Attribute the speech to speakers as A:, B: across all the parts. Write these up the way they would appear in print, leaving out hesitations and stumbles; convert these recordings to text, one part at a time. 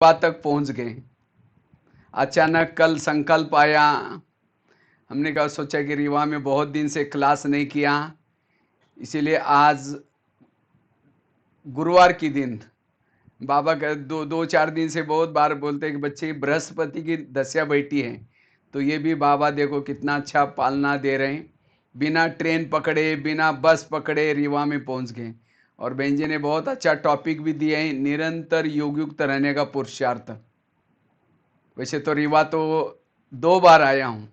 A: बात तक पहुंच गए। अचानक कल संकल्प आया, हमने कहा सोचा कि रीवा में बहुत दिन से क्लास नहीं किया, इसीलिए आज गुरुवार की दिन बाबा का दो चार दिन से बहुत बार बोलते हैं कि बच्चे बृहस्पति की दशा बैठी है, तो ये भी बाबा देखो कितना अच्छा पालना दे रहे हैं। बिना ट्रेन पकड़े बिना बस पकड़े रीवा में पहुंच गए। और बहन जी ने बहुत अच्छा टॉपिक भी दिया है, निरंतर योग युक्त रहने का पुरुषार्थ। वैसे तो रीवा तो 2 बार आया हूं,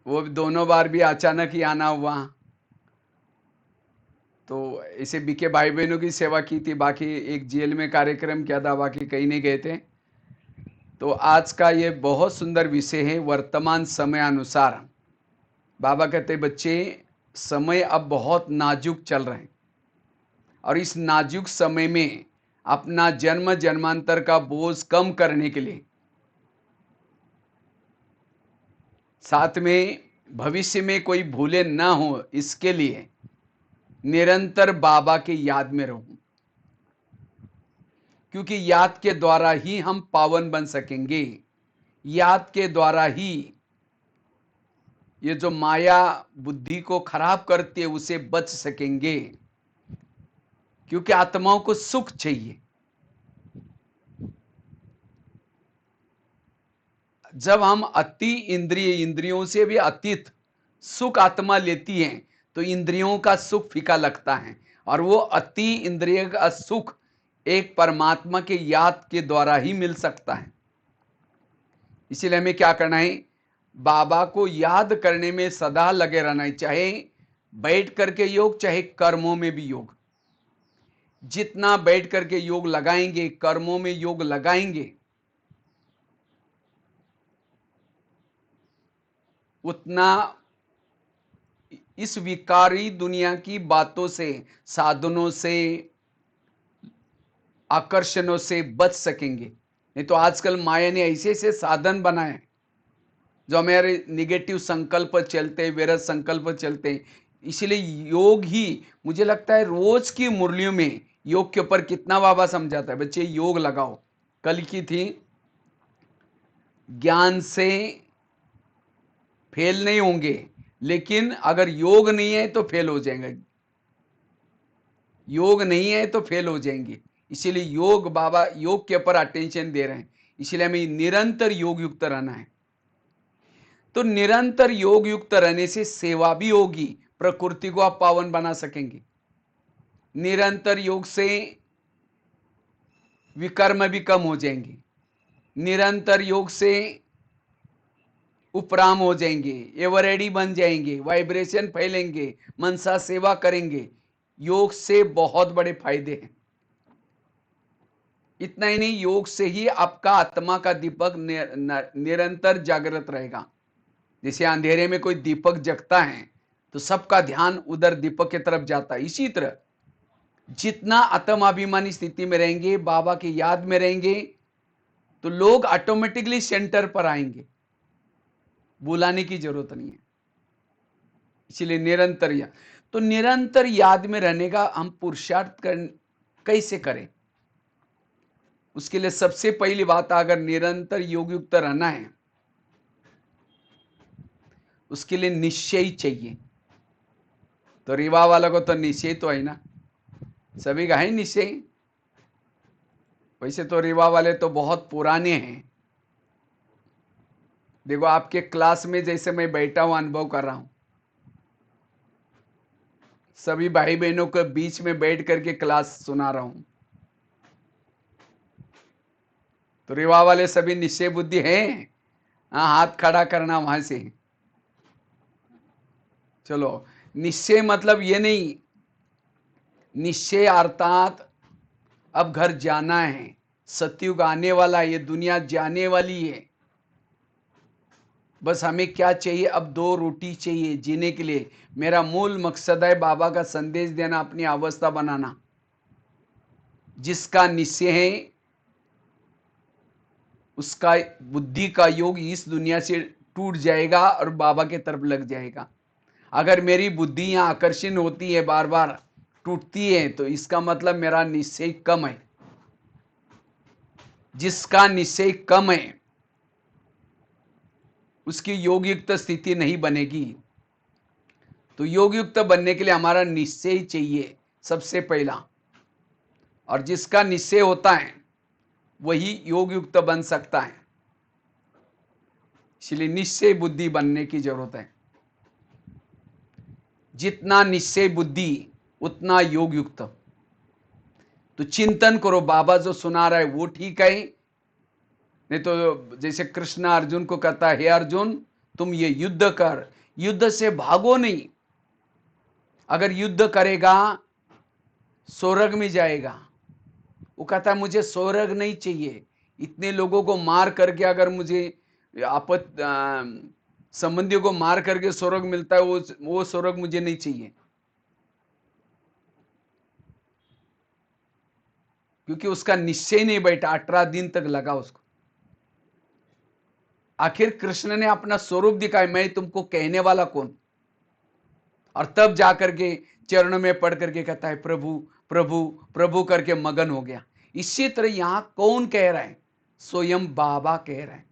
A: वो दोनों बार भी अचानक ही आना हुआ। तो ऐसे बीके भाई बहनों की सेवा की थी, बाकी एक जेल में कार्यक्रम किया था, बाकी कहीं नहीं गए थे। तो आज का ये बहुत सुंदर विषय है, वर्तमान समय अनुसार। बाबा कहते बच्चे समय अब बहुत नाजुक चल रहे हैं, और इस नाजुक समय में अपना जन्म जन्मांतर का बोझ कम करने के लिए, साथ में भविष्य में कोई भूले ना हो, इसके लिए निरंतर बाबा की याद में रहूं, क्योंकि याद के द्वारा ही हम पावन बन सकेंगे। याद के द्वारा ही ये जो माया बुद्धि को खराब करती है उसे बच सकेंगे, क्योंकि आत्माओं को सुख चाहिए। जब हम अति इंद्रियों से भी अतीत सुख आत्मा लेती है, तो इंद्रियों का सुख फीका लगता है, और वो अति इंद्रिय का सुख एक परमात्मा के याद के द्वारा ही मिल सकता है। इसीलिए हमें क्या करना है, बाबा को याद करने में सदा लगे रहना है, चाहे बैठ करके योग, चाहे कर्मों में भी योग। जितना बैठ करके योग लगाएंगे, कर्मों में योग लगाएंगे, उतना इस विकारी दुनिया की बातों से, साधनों से, आकर्षणों से बच सकेंगे। नहीं तो आजकल माया ने ऐसे ऐसे साधन बनाए जो हमारे निगेटिव संकल्प चलते, व्यर्थ संकल्प चलते। इसलिए योग ही, मुझे लगता है रोज की मुरलियों में योग के ऊपर कितना बाबा समझाता है, बच्चे योग लगाओ। कल की थी, ज्ञान से फेल नहीं होंगे, लेकिन अगर योग नहीं है तो फेल हो जाएंगे। योग नहीं है तो फेल हो जाएंगे। इसीलिए योग, बाबा योग के ऊपर अटेंशन दे रहे हैं। इसलिए हमें निरंतर योग युक्त रहना है। तो निरंतर योग युक्त रहने से सेवा भी होगी, प्रकृति को आप पावन बना सकेंगे। निरंतर योग से विकर्म भी कम हो जाएंगे। निरंतर योग से उपराम हो जाएंगे, एवरेडी बन जाएंगे, वाइब्रेशन फैलेंगे, मनसा सेवा करेंगे। योग से बहुत बड़े फायदे हैं। इतना ही नहीं, योग से ही आपका आत्मा का दीपक निरंतर जागृत रहेगा। जैसे अंधेरे में कोई दीपक जगता है तो सबका ध्यान उधर दीपक की तरफ जाता है। इसी तरह जितना आत्माभिमानी स्थिति में रहेंगे, बाबा की याद में रहेंगे, तो लोग ऑटोमेटिकली सेंटर पर आएंगे, बुलाने की जरूरत नहीं है। इसलिए निरंतर याद। तो निरंतर याद में रहने का हम पुरुषार्थ कैसे करें? उसके लिए सबसे पहली बात, अगर निरंतर योग युक्त रहना है, उसके लिए निश्चय चाहिए। तो रीवा वालों को तो निश्चय तो है ना, सभी का है निश्चय। वैसे तो रीवा वाले तो बहुत पुराने हैं। देखो आपके क्लास में जैसे मैं बैठा हूं, अनुभव कर रहा हूं, सभी भाई बहनों के बीच में बैठ करके क्लास सुना रहा हूं। तो रीवा वाले सभी निश्चय बुद्धि हैं। हाँ, हाथ खड़ा करना वहां से। चलो, निश्चय मतलब ये नहीं, निश्चय अर्थात अब घर जाना है, सतयुग आने वाला है, ये दुनिया जाने वाली है। बस हमें क्या चाहिए, अब 2 रोटी चाहिए जीने के लिए। मेरा मूल मकसद है बाबा का संदेश देना, अपनी अवस्था बनाना। जिसका निश्चय है उसका बुद्धि का योग इस दुनिया से टूट जाएगा और बाबा के तरफ लग जाएगा। अगर मेरी बुद्धि यहां आकर्षण होती है, बार बार टूटती है, तो इसका मतलब मेरा निश्चय कम है। जिसका निश्चय कम है उसकी योग युक्त स्थिति नहीं बनेगी। तो योग युक्त बनने के लिए हमारा निश्चय चाहिए सबसे पहला, और जिसका निश्चय होता है वही योग युक्त बन सकता है। इसलिए निश्चय बुद्धि बनने की जरूरत है। जितना निश्चय बुद्धि उतना योग युक्त। तो चिंतन करो, बाबा जो सुना रहा है वो ठीक है, नहीं तो जैसे कृष्ण अर्जुन को कहता है, हे अर्जुन तुम ये युद्ध कर, युद्ध से भागो नहीं। अगर युद्ध करेगा स्वर्ग में जाएगा। वो कहता है मुझे स्वर्ग नहीं चाहिए, इतने लोगों को मार करके अगर मुझे संबंधियों को मार करके स्वर्ग मिलता है, वो स्वर्ग मुझे नहीं चाहिए। क्योंकि उसका निश्चय नहीं बैठा, 18 दिन तक लगा उसको। आखिर कृष्ण ने अपना स्वरूप दिखाया, मैं तुमको कहने वाला कौन। और तब जाकर के चरणों में पढ़ करके कहता है प्रभु प्रभु प्रभु करके मगन हो गया। इसी तरह यहां कौन कह रहा है? स्वयं बाबा कह रहे हैं।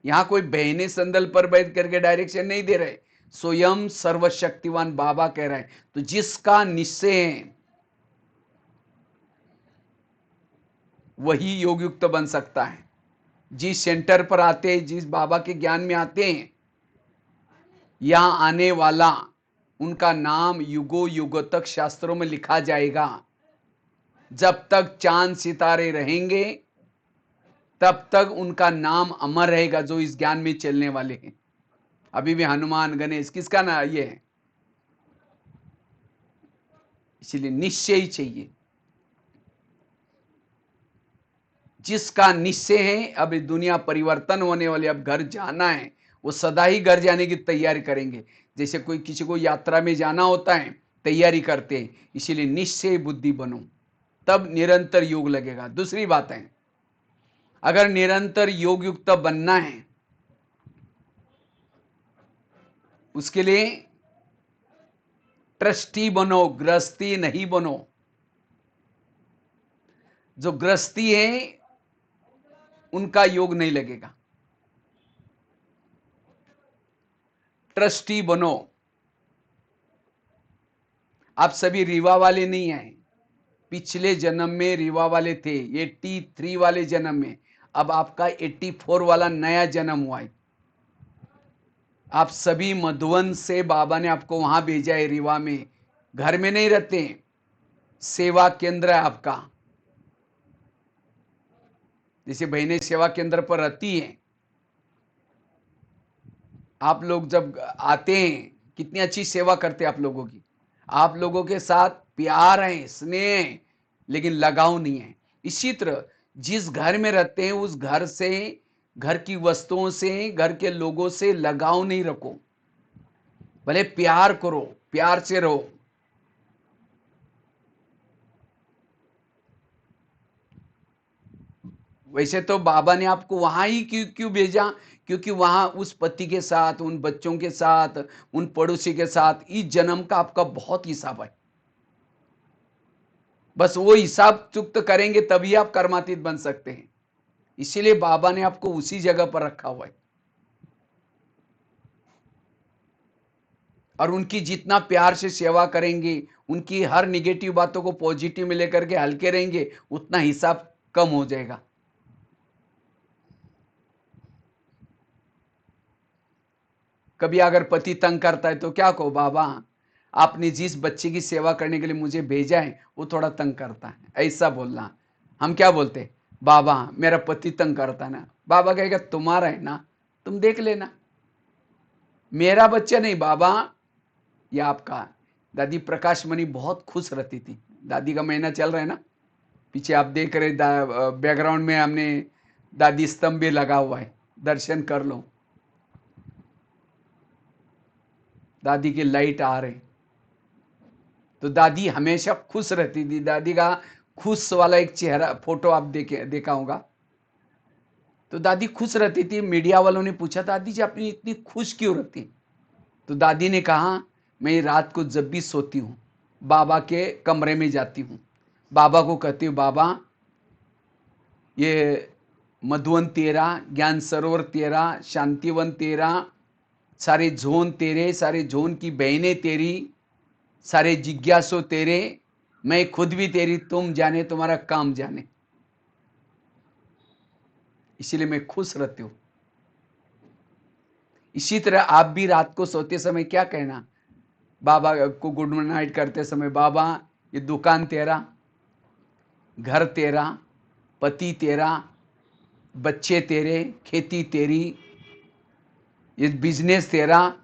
A: यहां कोई बहने संदल पर बैठ करके डायरेक्शन नहीं दे रहे, स्वयं सर्वशक्तिवान बाबा कह रहे हैं। तो जिसका निश्चय है वही योग युक्त बन सकता है। जिस सेंटर पर आते हैं, जिस बाबा के ज्ञान में आते हैं, यहां आने वाला उनका नाम युगों युगों तक शास्त्रों में लिखा जाएगा। जब तक चांद सितारे रहेंगे तब तक उनका नाम अमर रहेगा, जो इस ज्ञान में चलने वाले हैं। अभी भी हनुमान गणेश किसका ना ये है। इसलिए निश्चय ही चाहिए। जिसका निश्चय है अब दुनिया परिवर्तन होने वाली, अब घर जाना है, वो सदा ही घर जाने की तैयारी करेंगे। जैसे कोई किसी को यात्रा में जाना होता है, तैयारी करते हैं। इसीलिए निश्चय बुद्धि बनो, तब निरंतर योग लगेगा। दूसरी बात है, अगर निरंतर योग युक्त बनना है उसके लिए ट्रस्टी बनो, गृहस्थी नहीं बनो। जो गृहस्थी है उनका योग नहीं लगेगा। ट्रस्टी बनो। आप सभी रीवा वाले नहीं आए, पिछले जन्म में रीवा वाले थे, 83 वाले जन्म में। अब आपका 84 वाला नया जन्म हुआ है। आप सभी मधुवन से बाबा ने आपको वहां भेजा है, रीवा में। घर में नहीं रहते हैं, सेवा केंद्र है आपका। जैसे बहनें सेवा केंद्र पर रहती हैं, आप लोग जब आते हैं कितनी अच्छी सेवा करते हैं आप लोगों की। आप लोगों के साथ प्यार है, स्नेह है, लेकिन लगाव नहीं है। इसी तरह जिस घर में रहते हैं उस घर से, घर की वस्तुओं से, घर के लोगों से लगाव नहीं रखो। भले प्यार करो, प्यार से रहो। वैसे तो बाबा ने आपको वहां ही क्यों क्यों भेजा? क्योंकि वहां उस पति के साथ, उन बच्चों के साथ, उन पड़ोसी के साथ इस जन्म का आपका बहुत हिसाब है। बस वो हिसाब चुक्त करेंगे तभी आप कर्मातीत बन सकते हैं। इसीलिए बाबा ने आपको उसी जगह पर रखा हुआ है। और उनकी जितना प्यार से सेवा करेंगे, उनकी हर निगेटिव बातों को पॉजिटिव में लेकर के हल्के रहेंगे, उतना हिसाब कम हो जाएगा। कभी अगर पति तंग करता है तो क्या कहो, बाबा आपने जिस बच्चे की सेवा करने के लिए मुझे भेजा है वो थोड़ा तंग करता है, ऐसा बोलना। हम क्या बोलते, बाबा मेरा पति तंग करता है ना। बाबा कहेगा तुम्हारा है ना, तुम देख लेना, मेरा बच्चा नहीं बाबा, ये आपका। दादी प्रकाश मणि बहुत खुश रहती थी। दादी का महीना चल रहा है ना, पीछे आप देख रहे बैकग्राउंड में हमने दादी स्तंभ भी लगा हुआ है, दर्शन कर लो। दादी की लाइट आ रही, तो दादी हमेशा खुश रहती थी। दादी का खुश वाला एक चेहरा फोटो आप देखा होगा। तो दादी खुश रहती थी। मीडिया वालों ने पूछा दादी जी अपनी इतनी खुश क्यों रहती? तो दादी ने कहा मैं रात को जब भी सोती हूँ बाबा के कमरे में जाती हूँ, बाबा को कहती हूँ बाबा ये मधुवन तेरा, ज्ञान सरोवर तेरा, शांतिवन तेरा, सारे जोन तेरे, सारे जोन की बहनें तेरी, सारे जिज्ञासु तेरे, मैं खुद भी तेरी, तुम जाने तुम्हारा काम जाने। इसीलिए मैं खुश रहती हूं। इसी तरह आप भी रात को सोते समय क्या कहना, बाबा को गुड नाइट करते समय, बाबा ये दुकान तेरा, घर तेरा, पति तेरा, बच्चे तेरे, खेती तेरी, ये बिजनेस तेरा,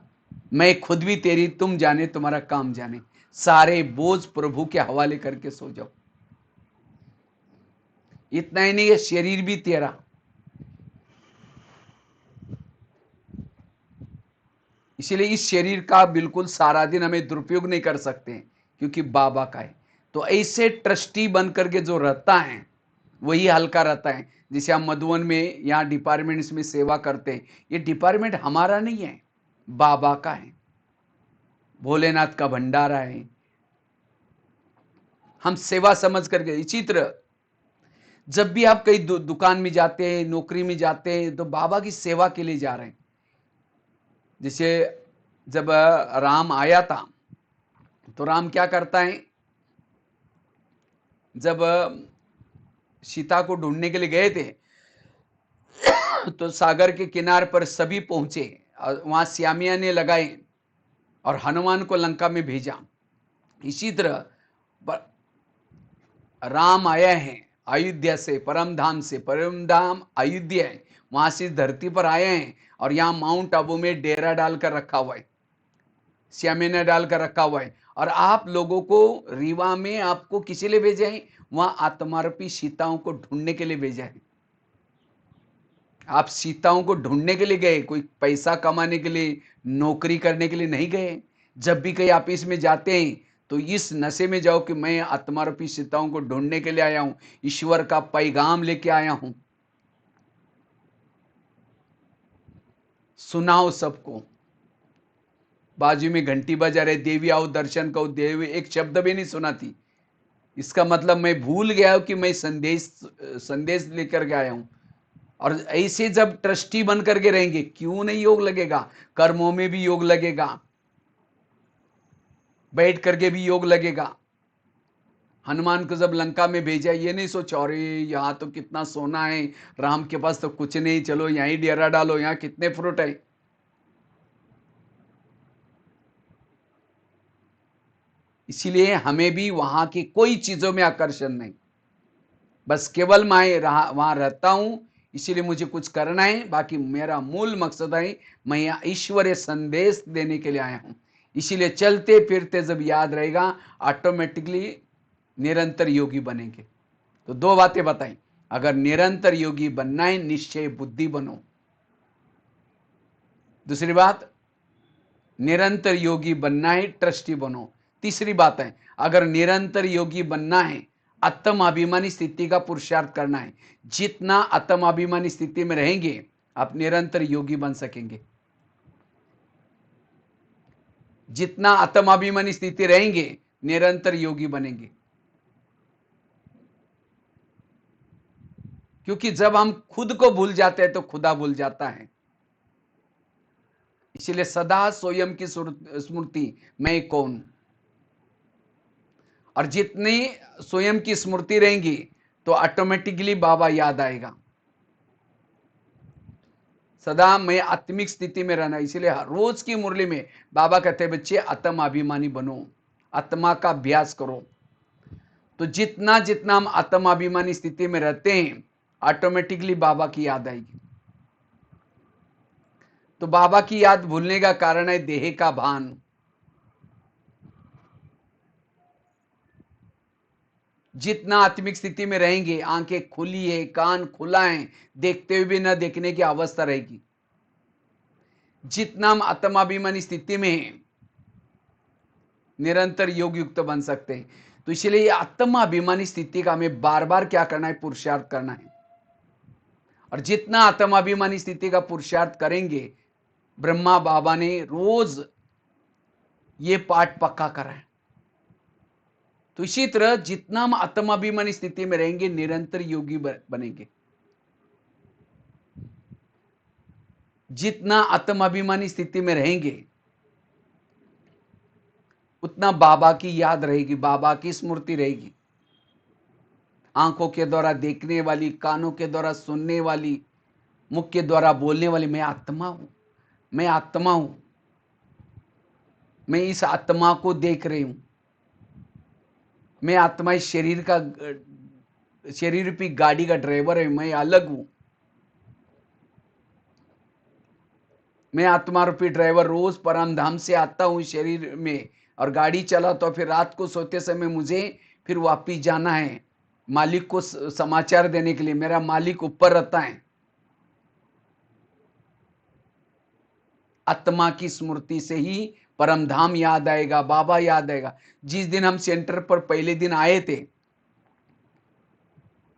A: मैं खुद भी तेरी, तुम जाने तुम्हारा काम जाने। सारे बोझ प्रभु के हवाले करके सो जाओ। इतना ही नहीं, ये शरीर भी तेरा। इसलिए इस शरीर का बिल्कुल सारा दिन हमें दुरुपयोग नहीं कर सकते, क्योंकि बाबा का है। तो ऐसे ट्रस्टी बन करके जो रहता है वही हल्का रहता है। जैसे हम मधुवन में यहाँ डिपार्टमेंट्स में सेवा करते हैं, ये डिपार्टमेंट हमारा नहीं है, बाबा का है, भोलेनाथ का भंडारा है। हम सेवा समझ करके, इसी तरह जब भी आप कहीं दुकान में जाते हैं, नौकरी में जाते हैं, तो बाबा की सेवा के लिए जा रहे हैं। जैसे जब राम आया था, तो राम क्या करता है, जब सीता को ढूंढने के लिए गए थे, तो सागर के किनारे पर सभी पहुंचे और वहां श्यामिया ने लगाए और हनुमान को लंका में भेजा। इसी तरह राम आया है अयोध्या से, परम धाम से, परम धाम अयोध्या है, वहां से धरती पर आए हैं और यहाँ माउंट आबू में डेरा डालकर रखा हुआ है, श्यामे ने डालकर रखा हुआ है। और आप लोगों को रीवा में आपको किसी लिए भेजा है, वहां आत्मारूपी सीताओं को ढूंढने के लिए भेजा है। आप सीताओं को ढूंढने के लिए गए, कोई पैसा कमाने के लिए, नौकरी करने के लिए नहीं गए। जब भी कहीं आप इसमें जाते हैं तो इस नशे में जाओ कि मैं आत्मारूपी सीताओं को ढूंढने के लिए आया हूं, ईश्वर का पैगाम लेके आया हूं। सुनाओ सबको। बाजू में घंटी बजा रहे, देवी आओ दर्शन करो, देवी एक शब्द भी नहीं सुना थी। इसका मतलब मैं भूल गया हूं कि मैं संदेश लेकर के आया हूं। और ऐसे जब ट्रस्टी बन करके रहेंगे, क्यों नहीं योग लगेगा, कर्मों में भी योग लगेगा, बैठ करके भी योग लगेगा। हनुमान को जब लंका में भेजा, ये नहीं सोचा अरे यहां तो कितना सोना है, राम के पास तो कुछ नहीं, चलो यहीं डेरा डालो, यहां कितने फ्रूट है। इसीलिए हमें भी वहां की कोई चीजों में आकर्षण नहीं, बस केवल मैं वहां रहता हूं, इसीलिए मुझे कुछ करना है, बाकी मेरा मूल मकसद है मैं यहाँ ईश्वरीय संदेश देने के लिए आया हूं। इसीलिए चलते फिरते जब याद रहेगा, ऑटोमेटिकली निरंतर योगी बनेंगे। तो दो बातें बताई, अगर निरंतर योगी बनना है, निश्चय बुद्धि बनो। दूसरी बात, निरंतर योगी बनना है, ट्रस्टी बनो। तीसरी बात है, अगर निरंतर योगी बनना है, आत्माभिमानी स्थिति का पुरुषार्थ करना है। जितना आत्माभिमानी स्थिति में रहेंगे, आप निरंतर योगी बन सकेंगे। जितना आत्माभिमानी स्थिति रहेंगे, निरंतर योगी बनेंगे। क्योंकि जब हम खुद को भूल जाते हैं तो खुदा भूल जाता है। इसलिए सदा स्वयं की स्मृति, मैं कौन। और जितनी स्वयं की स्मृति रहेंगी तो ऑटोमेटिकली बाबा याद आएगा। सदा मैं आत्मिक स्थिति में रहना। इसीलिए रोज की मुरली में बाबा कहते हैं, बच्चे आत्म अभिमानी बनो, आत्मा का अभ्यास करो। तो जितना जितना हम आत्म अभिमानी स्थिति में रहते हैं, ऑटोमेटिकली बाबा की याद आएगी। तो बाबा की याद भूलने का कारण है देह का भान। जितना आत्मिक स्थिति में रहेंगे, आंखें खुली है, कान खुला है, देखते हुए भी न देखने की अवस्था रहेगी। जितना हम आत्माभिमानी स्थिति में हैं, निरंतर योग युक्त बन सकते हैं। तो इसलिए आत्माभिमानी स्थिति का हमें बार बार क्या करना है, पुरुषार्थ करना है। और जितना आत्माभिमानी स्थिति का पुरुषार्थ करेंगे, ब्रह्मा बाबा ने रोज ये पाठ पक्का करा है। तो इसी तरह जितना हम आत्माभिमानी स्थिति में रहेंगे, निरंतर योगी बनेंगे। जितना आत्माभिमानी स्थिति में रहेंगे, उतना बाबा की याद रहेगी, बाबा की स्मृति रहेगी। आंखों के द्वारा देखने वाली, कानों के द्वारा सुनने वाली, मुख के द्वारा बोलने वाली, मैं आत्मा हूं, मैं आत्मा हूं, मैं इस आत्मा को देख रही हूं, मैं आत्मा इस शरीर रूपी गाड़ी का ड्राइवर है, मैं अलग हूं। मैं आत्मा रूपी ड्राइवर रोज परम धाम से आता हूं शरीर में और गाड़ी चला, तो फिर रात को सोते समय मुझे फिर वापिस जाना है मालिक को समाचार देने के लिए। मेरा मालिक ऊपर रहता है। आत्मा की स्मृति से ही परम धाम याद आएगा, बाबा याद आएगा। जिस दिन हम सेंटर पर पहले दिन आए थे,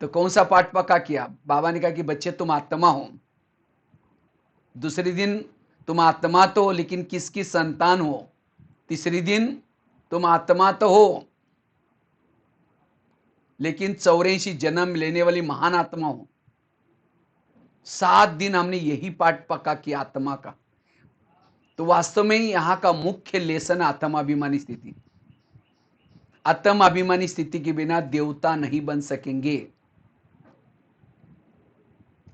A: तो कौन सा पाठ पक्का किया? बाबा ने कहा कि बच्चे तुम आत्मा हो। दूसरे दिन तुम आत्मा तो हो, लेकिन किसकी संतान हो? तीसरी दिन तुम आत्मा तो हो, लेकिन 84 जन्म लेने वाली महान आत्मा हो। 7 दिन हमने यही पाठ पक्का किया आत्मा का। तो वास्तव में यहां का मुख्य लेसन आत्माभिमानी स्थिति। आत्माभिमानी स्थिति के बिना देवता नहीं बन सकेंगे।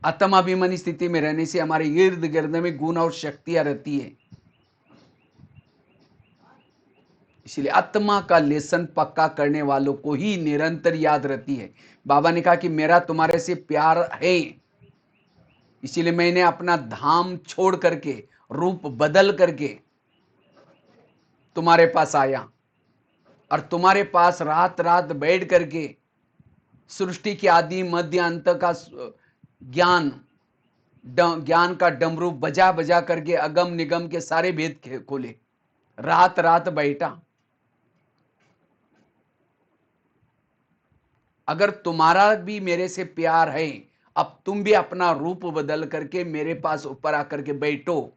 A: आत्माभिमानी स्थिति में रहने से हमारे इर्द गिर्द में गुण और शक्तियां रहती है। इसलिए आत्मा का लेसन पक्का करने वालों को ही निरंतर याद रहती है। बाबा ने कहा कि मेरा तुम्हारे से प्यार है, इसीलिए मैंने अपना धाम छोड़ करके, रूप बदल करके तुम्हारे पास आया और तुम्हारे पास रात रात बैठ करके सृष्टि के आदि मध्य अंत का ज्ञान का डमरू बजा बजा करके अगम निगम के सारे भेद खोले। रात रात बैठा। अगर तुम्हारा भी मेरे से प्यार है, अब तुम भी अपना रूप बदल करके मेरे पास ऊपर आकर के बैठो।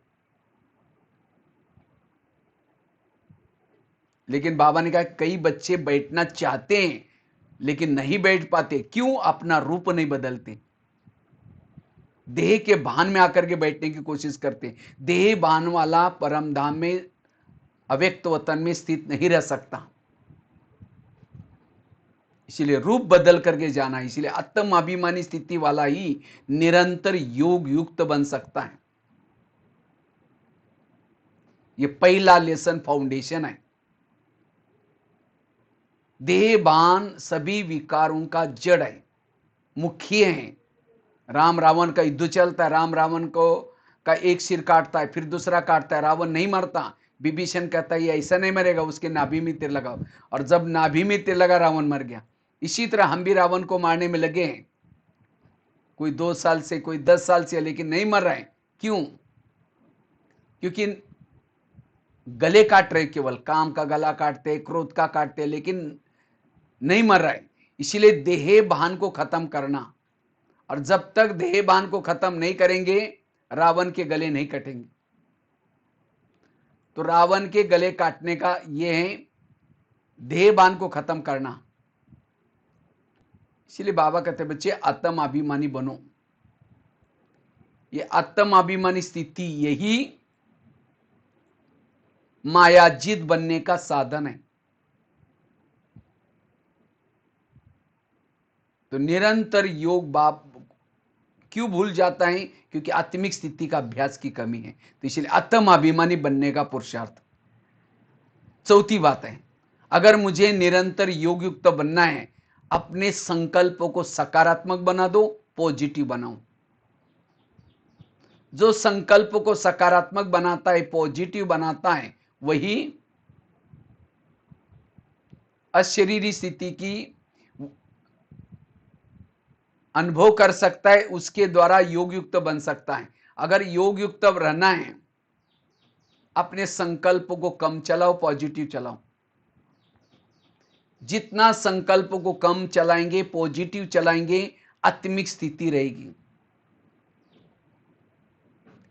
A: लेकिन बाबा ने कहा कई बच्चे बैठना चाहते हैं लेकिन नहीं बैठ पाते। क्यों? अपना रूप नहीं बदलते, देह के भान में आकर के बैठने की कोशिश करते। देह भान वाला परम धाम में, अव्यक्त वतन में स्थित नहीं रह सकता। इसीलिए रूप बदल करके जाना। इसीलिए आत्माभिमानी स्थिति वाला ही निरंतर योग युक्त बन सकता है। ये पहला लेसन फाउंडेशन है। देहबान सभी विकारों का जड़ है, मुख्य है। राम रावण का युद्ध चलता है, राम रावण को का एक सिर काटता है, फिर दूसरा काटता है, रावण नहीं मरता। विभीषण कहता है ये ऐसा नहीं मरेगा, उसके नाभि में तीर लगाओ, और जब नाभि में तीर लगा रावण मर गया। इसी तरह हम भी रावण को मारने में लगे हैं, कोई 2 साल से, कोई 10 साल से, लेकिन नहीं मर रहे हैं। क्यों? क्योंकि गले काट रहे, केवल काम का गला काटते, क्रोध का काटते, लेकिन नहीं मर रहा है। इसीलिए देह भान को खत्म करना, और जब तक देह भान को खत्म नहीं करेंगे रावण के गले नहीं कटेंगे। तो रावण के गले काटने का यह है, देह भान को खत्म करना। इसलिए बाबा कहते हैं बच्चे आत्माभिमानी बनो। ये आत्माभिमानी स्थिति यही मायाजीत बनने का साधन है। तो निरंतर योग बाप क्यों भूल जाता है? क्योंकि आत्मिक स्थिति का अभ्यास की कमी है। तो इसलिए आत्माभिमानी बनने का पुरुषार्थ। चौथी बात है, अगर मुझे निरंतर योग युक्त बनना है, अपने संकल्पों को सकारात्मक बना दो, पॉजिटिव बनाओ। जो संकल्प को सकारात्मक बनाता है, पॉजिटिव बनाता है, वही अशरीरी स्थिति की अनुभव कर सकता है, उसके द्वारा योग युक्त बन सकता है। अगर योग युक्त रहना है, अपने संकल्प को कम चलाओ, पॉजिटिव चलाओ। जितना संकल्प को कम चलाएंगे, पॉजिटिव चलाएंगे, आत्मिक स्थिति रहेगी।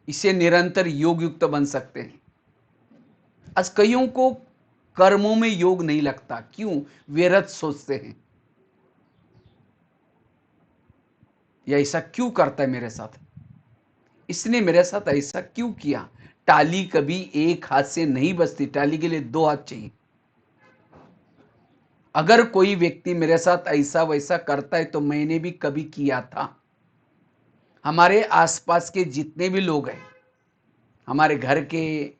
A: इसे निरंतर योग युक्त बन सकते हैं। आज कईयों को कर्मों में योग नहीं लगता। क्यों? व्यर्थ सोचते हैं, ये ऐसा क्यों करता है मेरे साथ? इसने मेरे साथ ऐसा क्यों किया? टाली कभी एक हाथ से नहीं बजती, टाली के लिए 2 हाथ चाहिए। अगर कोई व्यक्ति मेरे साथ ऐसा-वैसा करता है तो मैंने भी कभी किया था। हमारे आसपास के जितने भी लोग हैं, हमारे घर के,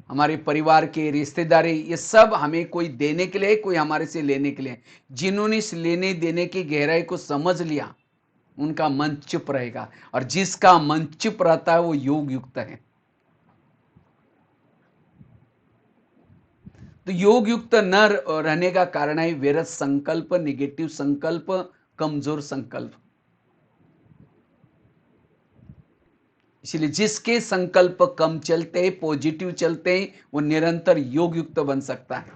A: हमारे परिवार के, रिश्तेदारी, ये सब हमें कोई देने के लिए, कोई हमारे से लेने के लिए। जिन्होंने इस लेने-देने की गहराई को समझ लिया, उनका मन चुप रहेगा, और जिसका मन चुप रहता है वो योग युक्त है। तो योग युक्त न रहने का कारण है विरत संकल्प, नेगेटिव संकल्प, कमजोर संकल्प। इसलिए जिसके संकल्प कम चलते हैं, पॉजिटिव चलते हैं, वो निरंतर योग युक्त बन सकता है।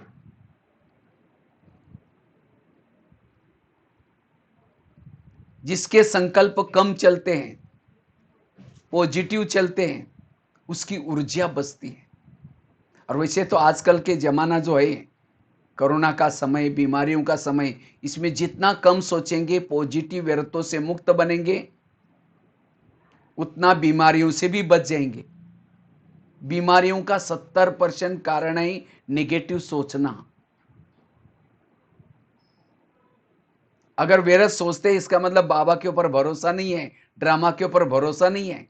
A: जिसके संकल्प कम चलते हैं, पॉजिटिव चलते हैं, उसकी ऊर्जा बचती है। और वैसे तो आजकल के जमाना जो है, कोरोना का समय, बीमारियों का समय, इसमें जितना कम सोचेंगे, पॉजिटिव व्यर्थों से मुक्त बनेंगे, उतना बीमारियों से भी बच जाएंगे। बीमारियों का 70% कारण है नेगेटिव सोचना। अगर व्यर्थ सोचते हैं, इसका मतलब बाबा के ऊपर भरोसा नहीं है, ड्रामा के ऊपर भरोसा नहीं है।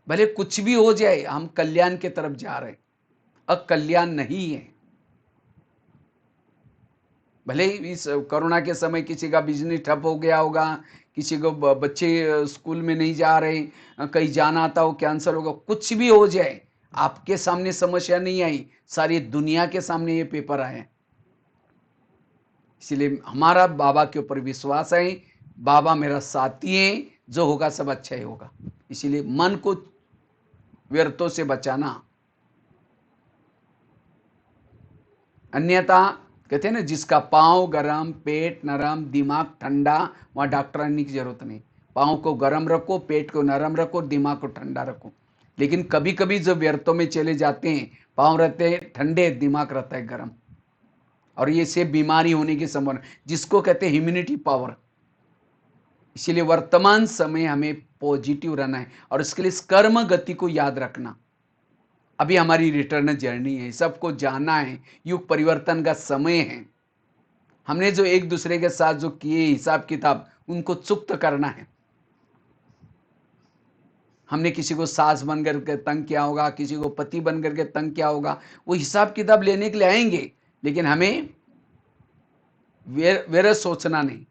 A: भले कुछ भी हो जाए, हम कल्याण की तरफ जा रहे हैं, अकल्याण नहीं है। भले ही इस कोरोना के समय किसी का बिजनेस ठप हो गया होगा, किसी को बच्चे स्कूल में नहीं जा रहे, कहीं जाना आता हो कैंसिल होगा, कुछ भी हो जाए, आपके सामने समस्या नहीं आई, सारी दुनिया के सामने ये पेपर आए। इसलिए हमारा बाबा के ऊपर विश्वास है, बाबा मेरा साथी है, जो होगा सब अच्छा ही होगा। इसीलिए मन को व्यर्थों से बचाना। अन्यथा कहते हैं ना, जिसका पाँव गरम, पेट नरम, दिमाग ठंडा, वहां डॉक्टर आने की जरूरत नहीं। पाँव को गरम रखो, पेट को नरम रखो, दिमाग को ठंडा रखो। लेकिन कभी कभी जो व्यर्थों में चले जाते हैं, पाँव रहते हैं ठंडे, दिमाग रहता है गरम, और ये से बीमारी होने की संभावना, जिसको कहते हैं इम्यूनिटी पावर। इसीलिए वर्तमान समय हमें पॉजिटिव रहना है, और इसके लिए इस कर्म गति को याद रखना। अभी हमारी रिटर्न जर्नी है, सबको जाना है, युग परिवर्तन का समय है। हमने जो एक दूसरे के साथ जो किए हिसाब किताब, उनको चुक्त करना है। हमने किसी को सास बन करके तंग किया होगा, किसी को पति बन करके तंग किया होगा, वो हिसाब किताब लेने के लिए आएंगे, लेकिन हमें वेर सोचना नहीं।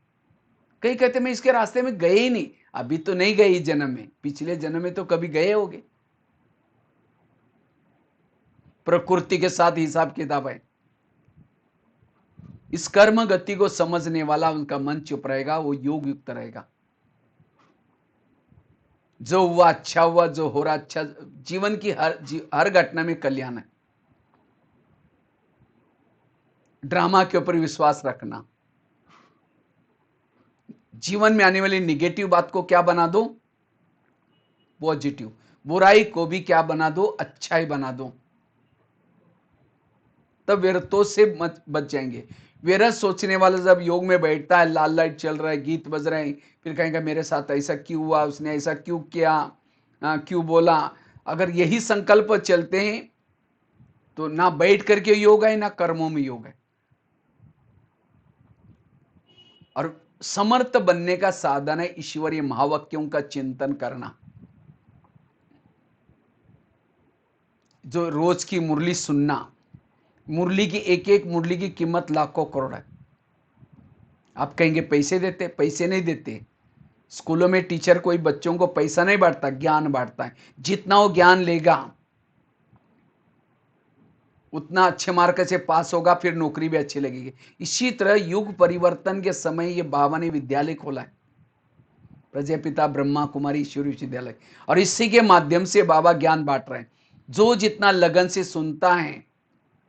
A: कई कहते मैं इसके रास्ते में गए ही नहीं। अभी तो नहीं गए इस जन्म में, पिछले जन्म में तो कभी गए होगे। प्रकृति के साथ हिसाब किताब है। इस कर्म गति को समझने वाला, उनका मन चुप रहेगा, वो योग युक्त रहेगा। जो हुआ अच्छा हुआ, जो हो रहा अच्छा। जीवन की हर घटना में कल्याण है। ड्रामा के ऊपर विश्वास रखना। जीवन में आने वाली निगेटिव बात को क्या बना दो, पॉजिटिव। बुराई को भी क्या बना दो, अच्छा ही बना दो। तब व्यर्थों से मत बच जाएंगे। व्यर्थ सोचने वाला जब योग में बैठता है, लाल लाइट चल रहा है, गीत बज रहे हैं, फिर कहेंगे मेरे साथ ऐसा क्यों हुआ, उसने ऐसा क्यों किया, क्यों बोला। अगर यही संकल्प चलते हैं तो ना बैठ करके योग है, ना कर्मों में योग है। और समर्थ बनने का साधन है ईश्वरीय महावाक्यों का चिंतन करना। जो रोज की मुरली सुनना, मुरली की एक एक मुरली की कीमत लाखों करोड़ है। आप कहेंगे पैसे देते, पैसे नहीं देते। स्कूलों में टीचर कोई बच्चों को पैसा नहीं बांटता, ज्ञान बांटता है। जितना वो ज्ञान लेगा, उतना अच्छे मार्क से पास होगा, फिर नौकरी भी अच्छी लगेगी। इसी तरह युग परिवर्तन के समय ये बाबा ने विद्यालय खोला है, प्रजापिता ब्रह्मा कुमारी ईश्वरी विश्वविद्यालय, और इसी के माध्यम से बाबा ज्ञान बांट रहे हैं। जो जितना लगन से सुनता है,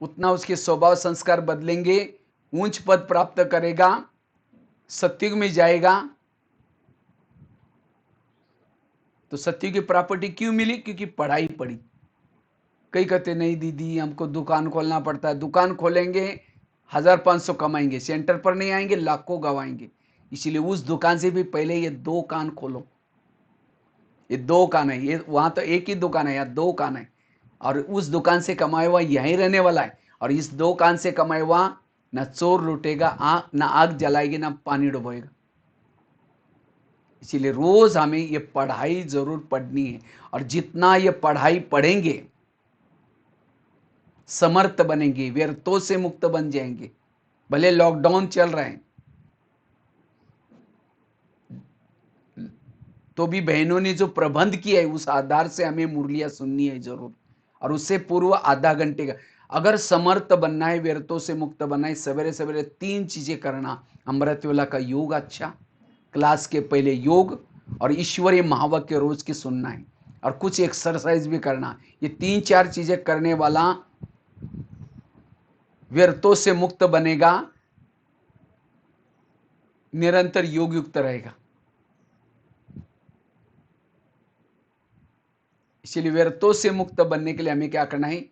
A: उतना उसके स्वभाव संस्कार बदलेंगे, ऊंच पद प्राप्त करेगा, सत्युग में जाएगा। तो सत्युग की प्रॉपर्टी क्यों मिली? क्योंकि पढ़ाई पड़ी। कई कहते नहीं दीदी हमको दुकान खोलना पड़ता है। दुकान खोलेंगे 1500 कमाएंगे, सेंटर पर नहीं आएंगे, लाखों गवाएंगे। इसीलिए उस दुकान से भी पहले ये 2 कान खोलो। ये दो कान है, ये वहां तो एक ही दुकान है, यहाँ दो कान है। और उस दुकान से कमाए हुआ यहीं रहने वाला है। और इस दो कान से कमाए हुआ ना चोर लूटेगा, ना आग जलाएगी, ना पानी डुबोएगा। इसीलिए रोज हमें ये पढ़ाई जरूर पढ़नी है। और जितना ये पढ़ाई पढ़ेंगे, समर्थ बनेंगे, व्यर्थों से मुक्त बन जाएंगे। भले लॉकडाउन चल रहा है तो भी बहनों ने जो प्रबंध किया है, उस आधार से हमें मुरलियां सुननी है जरूर। और उससे पूर्व आधा घंटे का, अगर समर्थ बनना है, व्यर्थों से मुक्त बनना है, सवेरे सवेरे 3 चीजें करना। अमृतवेला का योग अच्छा, क्लास के पहले योग, और ईश्वरीय महावाक्य रोज की सुनना है, और कुछ एक्सरसाइज भी करना। ये 3-4 चीजें करने वाला व्यर्थों से मुक्त बनेगा, निरंतर योग युक्त रहेगा। इसीलिए व्यर्थों से मुक्त बनने के लिए हमें क्या करना है।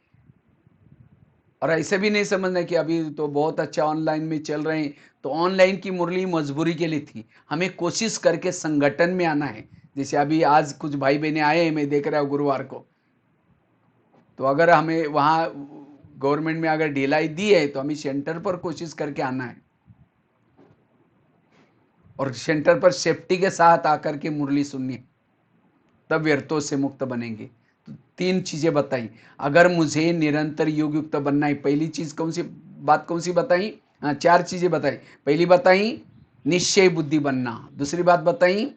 A: और ऐसे भी नहीं समझना कि अभी तो बहुत अच्छा ऑनलाइन में चल रहे हैं, तो ऑनलाइन की मुरली मजबूरी के लिए थी। हमें कोशिश करके संगठन में आना है। जैसे अभी आज कुछ भाई बहने आए हैं, मैं देख रहा हूँ गुरुवार को। तो अगर हमें वहां गवर्नमेंट में अगर ढिलाई दी है, तो हमें सेंटर पर कोशिश करके आना है, और सेंटर पर सेफ्टी के साथ आकर के मुरली सुननी है, तब व्यर्थों से मुक्त बनेंगे। तो 3 चीजें बताई। अगर मुझे निरंतर योग युक्त बनना है, पहली चीज कौन सी बात, कौन सी बताई? 4 चीजें बताई। पहली बताई निश्चय बुद्धि बनना। दूसरी बात बताई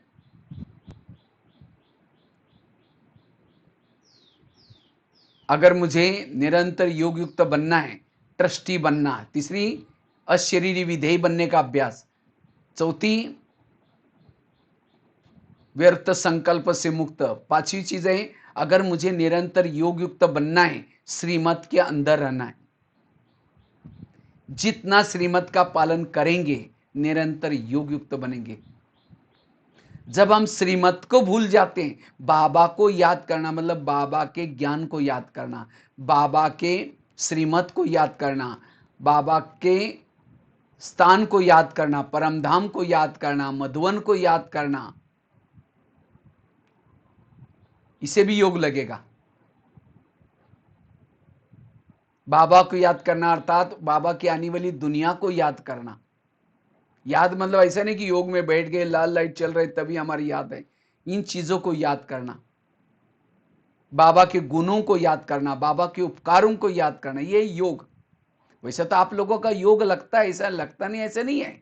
A: अगर मुझे निरंतर योग युक्त बनना है, ट्रस्टी बनना। तीसरी अशरीरी विधेय बनने का अभ्यास। चौथी व्यर्थ संकल्प से मुक्त। 5वीं चीज है, अगर मुझे निरंतर योग युक्त बनना है, श्रीमत के अंदर रहना है। जितना श्रीमत का पालन करेंगे, निरंतर योग युक्त बनेंगे। जब हम श्रीमत को भूल जाते हैं, बाबा को याद करना मतलब बाबा के ज्ञान को याद करना, बाबा के श्रीमत को याद करना, बाबा के स्थान को याद करना, परमधाम को याद करना, मधुवन को याद करना, इसे भी योग लगेगा। बाबा को याद करना अर्थात बाबा की आने वाली दुनिया को याद करना। याद मतलब ऐसा नहीं कि योग में बैठ गए, लाल लाइट चल रही तभी हमारी याद है। इन चीजों को याद करना, बाबा के गुणों को याद करना, बाबा के उपकारों को याद करना, ये योग। वैसे तो आप लोगों का योग लगता है, ऐसा लगता नहीं, ऐसा नहीं है।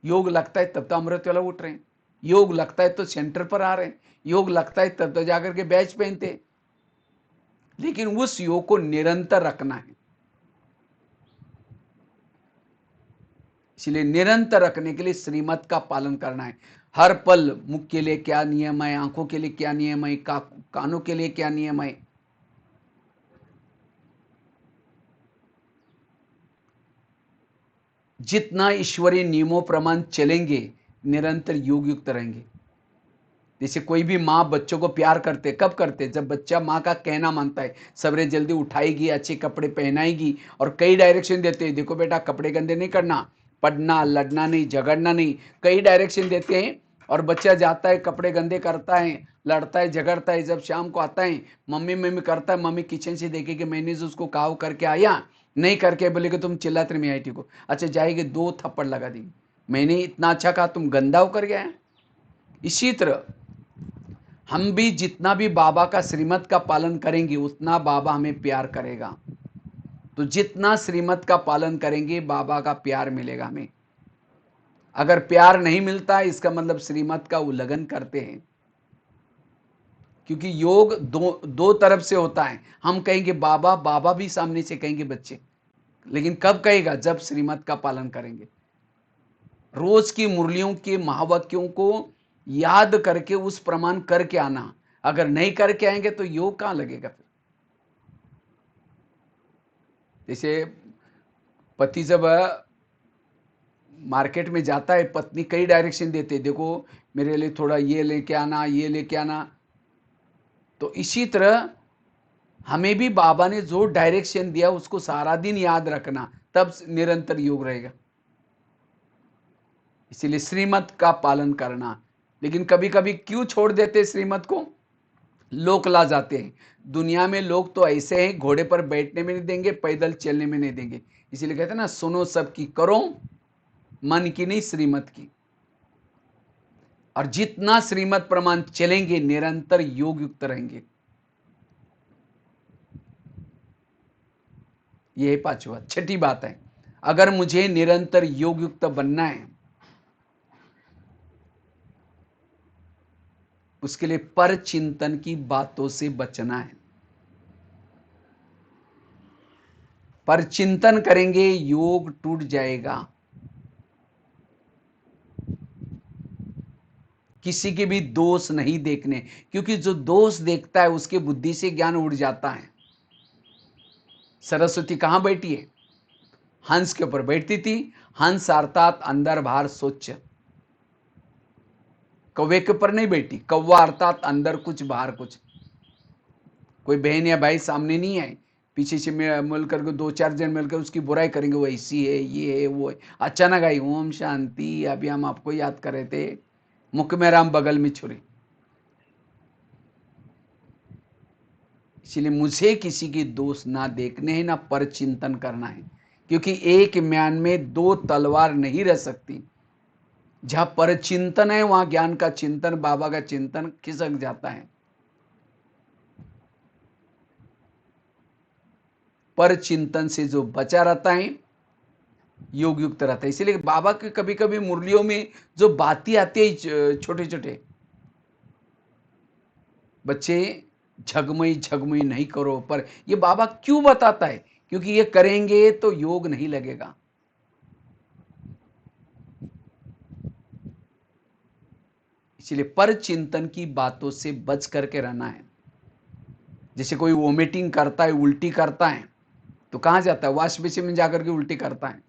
A: योग लगता है तब तो अमृत वाला उठ रहे हैं, योग लगता है तो सेंटर पर आ रहे हैं, योग लगता है तब तो जाकर के बैच पहनते। लेकिन उस योग को निरंतर रखना है। इसलिए निरंतर रखने के लिए श्रीमत का पालन करना है। हर पल मुख के लिए क्या नियम है, आंखों के लिए क्या नियम है, कानों के लिए क्या नियम है, जितना ईश्वरीय नियमों प्रमाण चलेंगे, निरंतर योग युक्त रहेंगे। जैसे कोई भी माँ बच्चों को प्यार करते, कब करते? जब बच्चा माँ का कहना मानता है, सवेरे जल्दी उठाएगी, अच्छे कपड़े पहनाएगी, और कई डायरेक्शन देते हैं, देखो बेटा कपड़े गंदे नहीं करना, पढ़ना, लड़ना नहीं, झगड़ना नहीं, कई डायरेक्शन देते हैं। और बच्चा जाता है, कपड़े गंदे करता है, लड़ता है, झगड़ता है। जब शाम को आता है, मम्मी मम्मी करता है, मम्मी किचन से देखेगी मैंने जो उसको कहा करके आया, नहीं करके बोलेगी तुम चिल्लाते नहीं आई को, अच्छा जाएगी 2 थप्पड़ लगा देगी, मैंने इतना अच्छा कहा तुम गंदा होकर गया। इसी तरह हम भी जितना भी बाबा का श्रीमत का पालन करेंगे, उतना बाबा हमें प्यार करेगा। तो जितना श्रीमत का पालन करेंगे, बाबा का प्यार मिलेगा हमें। अगर प्यार नहीं मिलता, इसका मतलब श्रीमत का उल्लंघन करते हैं। क्योंकि योग दो तरफ से होता है। हम कहेंगे बाबा, बाबा भी सामने से कहेंगे बच्चे, लेकिन कब कहेगा? जब श्रीमत का पालन करेंगे। रोज की मुरलियों के महावाक्यों को याद करके उस प्रमाण करके आना। अगर नहीं करके आएंगे तो योग कहां लगेगा फिर? जैसे पति जब मार्केट में जाता है, पत्नी कई डायरेक्शन देते, देखो मेरे लिए थोड़ा ये लेके आना, ये लेके आना। तो इसी तरह हमें भी बाबा ने जो डायरेक्शन दिया उसको सारा दिन याद रखना, तब निरंतर योग रहेगा। इसीलिए श्रीमत का पालन करना। लेकिन कभी कभी क्यों छोड़ देते श्रीमत को? लोक ला जाते हैं। दुनिया में लोग तो ऐसे हैं, घोड़े पर बैठने में नहीं देंगे, पैदल चलने में नहीं देंगे। इसीलिए कहते हैं ना, सुनो सबकी, करो मन की नहीं श्रीमत की। और जितना श्रीमत प्रमाण चलेंगे, निरंतर योग युक्त रहेंगे। यह पांचवा। छठी बात है, अगर मुझे निरंतर योग युक्त बनना है, उसके लिए पर चिंतन की बातों से बचना है। पर चिंतन करेंगे, योग टूट जाएगा। किसी के भी दोष नहीं देखने, क्योंकि जो दोष देखता है उसके बुद्धि से ज्ञान उड़ जाता है। सरस्वती कहां बैठी है? हंस के ऊपर बैठती थी। हंस अर्थात अंदर बाहर स्वच्छ। कौवे के ऊपर नहीं बैठी। कौवा अर्थात अंदर कुछ बाहर कुछ। कोई बहन या भाई सामने नहीं आए, पीछे से मिलकर के 2-4 जन मिलकर उसकी बुराई करेंगे, वो ऐसी है, ये है, वो है। अचानक आई, ओम शांति, अभी हम आपको याद कर रहे थे, मुख में राम बगल में छुरी। इसलिए मुझे किसी की दोष ना देखने हैं, ना पर चिंतन करना है, क्योंकि एक म्यान में 2 तलवार नहीं रह सकती। जहां पर चिंतन है, वहां ज्ञान का चिंतन, बाबा का चिंतन खिसक जाता है। पर चिंतन से जो बचा रहता है, योग युक्त रहता है। इसीलिए बाबा के कभी कभी मुरलियों में जो बातें आती है, छोटे छोटे बच्चे, झगमई झगमई नहीं करो, पर ये बाबा क्यों बताता है? क्योंकि ये करेंगे तो योग नहीं लगेगा। इसलिए पर चिंतन की बातों से बच करके रहना है। जैसे कोई वोमिटिंग करता है, उल्टी करता है, तो कहां जाता है? वॉश बेसिन में जाकर के उल्टी करता है।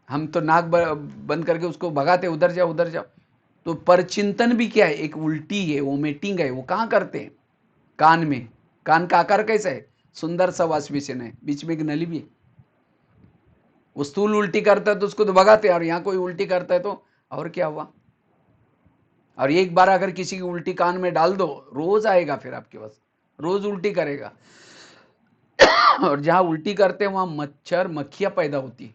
A: हम तो नाक बंद करके उसको भगाते, उधर जाओ उधर जाओ। तो परचिंतन भी क्या है? एक उल्टी है, वोमिटिंग है, वो कहां करते हैं? कान में। कान का आकार कैसा है? सुंदर सा वॉश बेसिन है, बीच में एक नली भी है। वो स्थूल उल्टी करता है तो उसको तो भगाते हैं, और यहां कोई उल्टी करता है तो और क्या हुआ? और एक बार अगर किसी की उल्टी कान में डाल दो, रोज आएगा फिर आपके पास, रोज उल्टी करेगा। और जहां उल्टी करते हैं वहां मच्छर मक्खियां पैदा होती है,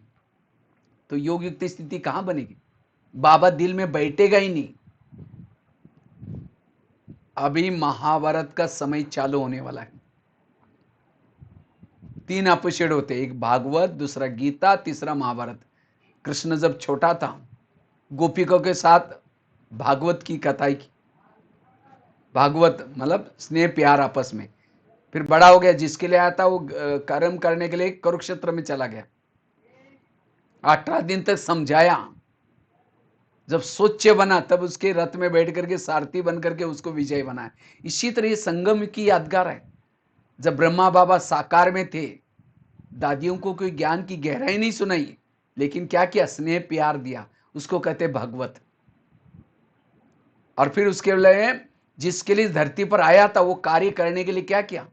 A: तो योग युक्त स्थिति कहां बनेगी? बाबा दिल में बैठेगा ही नहीं। अभी महाभारत का समय चालू होने वाला है। 3 एपिसोड होते हैं, एक भागवत, दूसरा गीता, तीसरा महाभारत। कृष्ण जब छोटा था, गोपिकों के साथ भागवत की कथाई की। भागवत मतलब स्नेह प्यार आपस में। फिर बड़ा हो गया, जिसके लिए आया था वो कर्म करने के लिए कुरुक्षेत्र में चला गया। 18 दिन तक समझाया। जब स्वच्छ बना तब उसके रथ में बैठ करके सारथी बन करके उसको विजय बनाया। इसी तरह ये संगम की यादगार है। जब ब्रह्मा बाबा साकार में थे, दादियों को कोई ज्ञान की गहराई नहीं सुनाई, लेकिन क्या किया? स्नेह प्यार दिया। उसको कहते भागवत। और फिर उसके लिए जिसके लिए धरती पर आया था, वो कार्य करने के लिए क्या किया?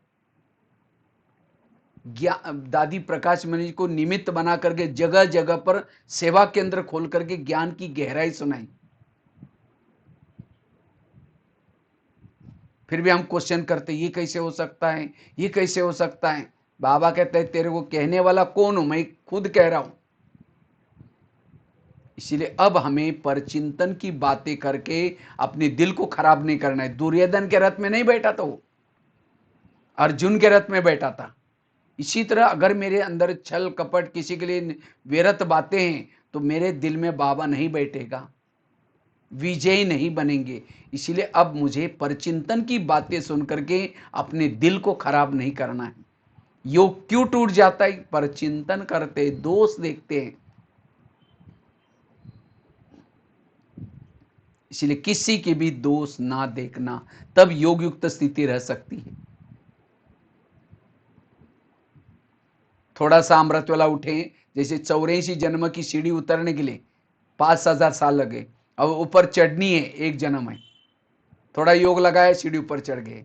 A: दादी प्रकाश मणि को निमित्त बना करके जगह जगह पर सेवा केंद्र खोल करके ज्ञान की गहराई सुनाई। फिर भी हम क्वेश्चन करते, ये कैसे हो सकता है, ये कैसे हो सकता है? बाबा कहते हैं, तेरे को कहने वाला कौन हूं? मैं खुद कह रहा हूं। इसीलिए अब हमें परचिंतन की बातें करके अपने दिल को खराब नहीं करना है। दुर्योधन के रथ में नहीं बैठा था वो, अर्जुन के रथ में बैठा था। इसी तरह अगर मेरे अंदर छल कपट, किसी के लिए व्यर्थ बातें हैं, तो मेरे दिल में बाबा नहीं बैठेगा, विजयी नहीं बनेंगे। इसीलिए अब मुझे परचिंतन की बातें सुन करके अपने दिल को खराब नहीं करना है। योग क्यों टूट जाता है? परचिंतन करते, दोष देखते हैं। इसलिए किसी के भी दोष ना देखना, तब योग युक्त स्थिति रह सकती है। थोड़ा सा अमृत वाला उठे, जैसे 84 जन्म की सीढ़ी उतरने के लिए 5000 साल लगे, अब ऊपर चढ़नी है, एक जन्म है। थोड़ा योग लगाया, सीढ़ी ऊपर चढ़ गए।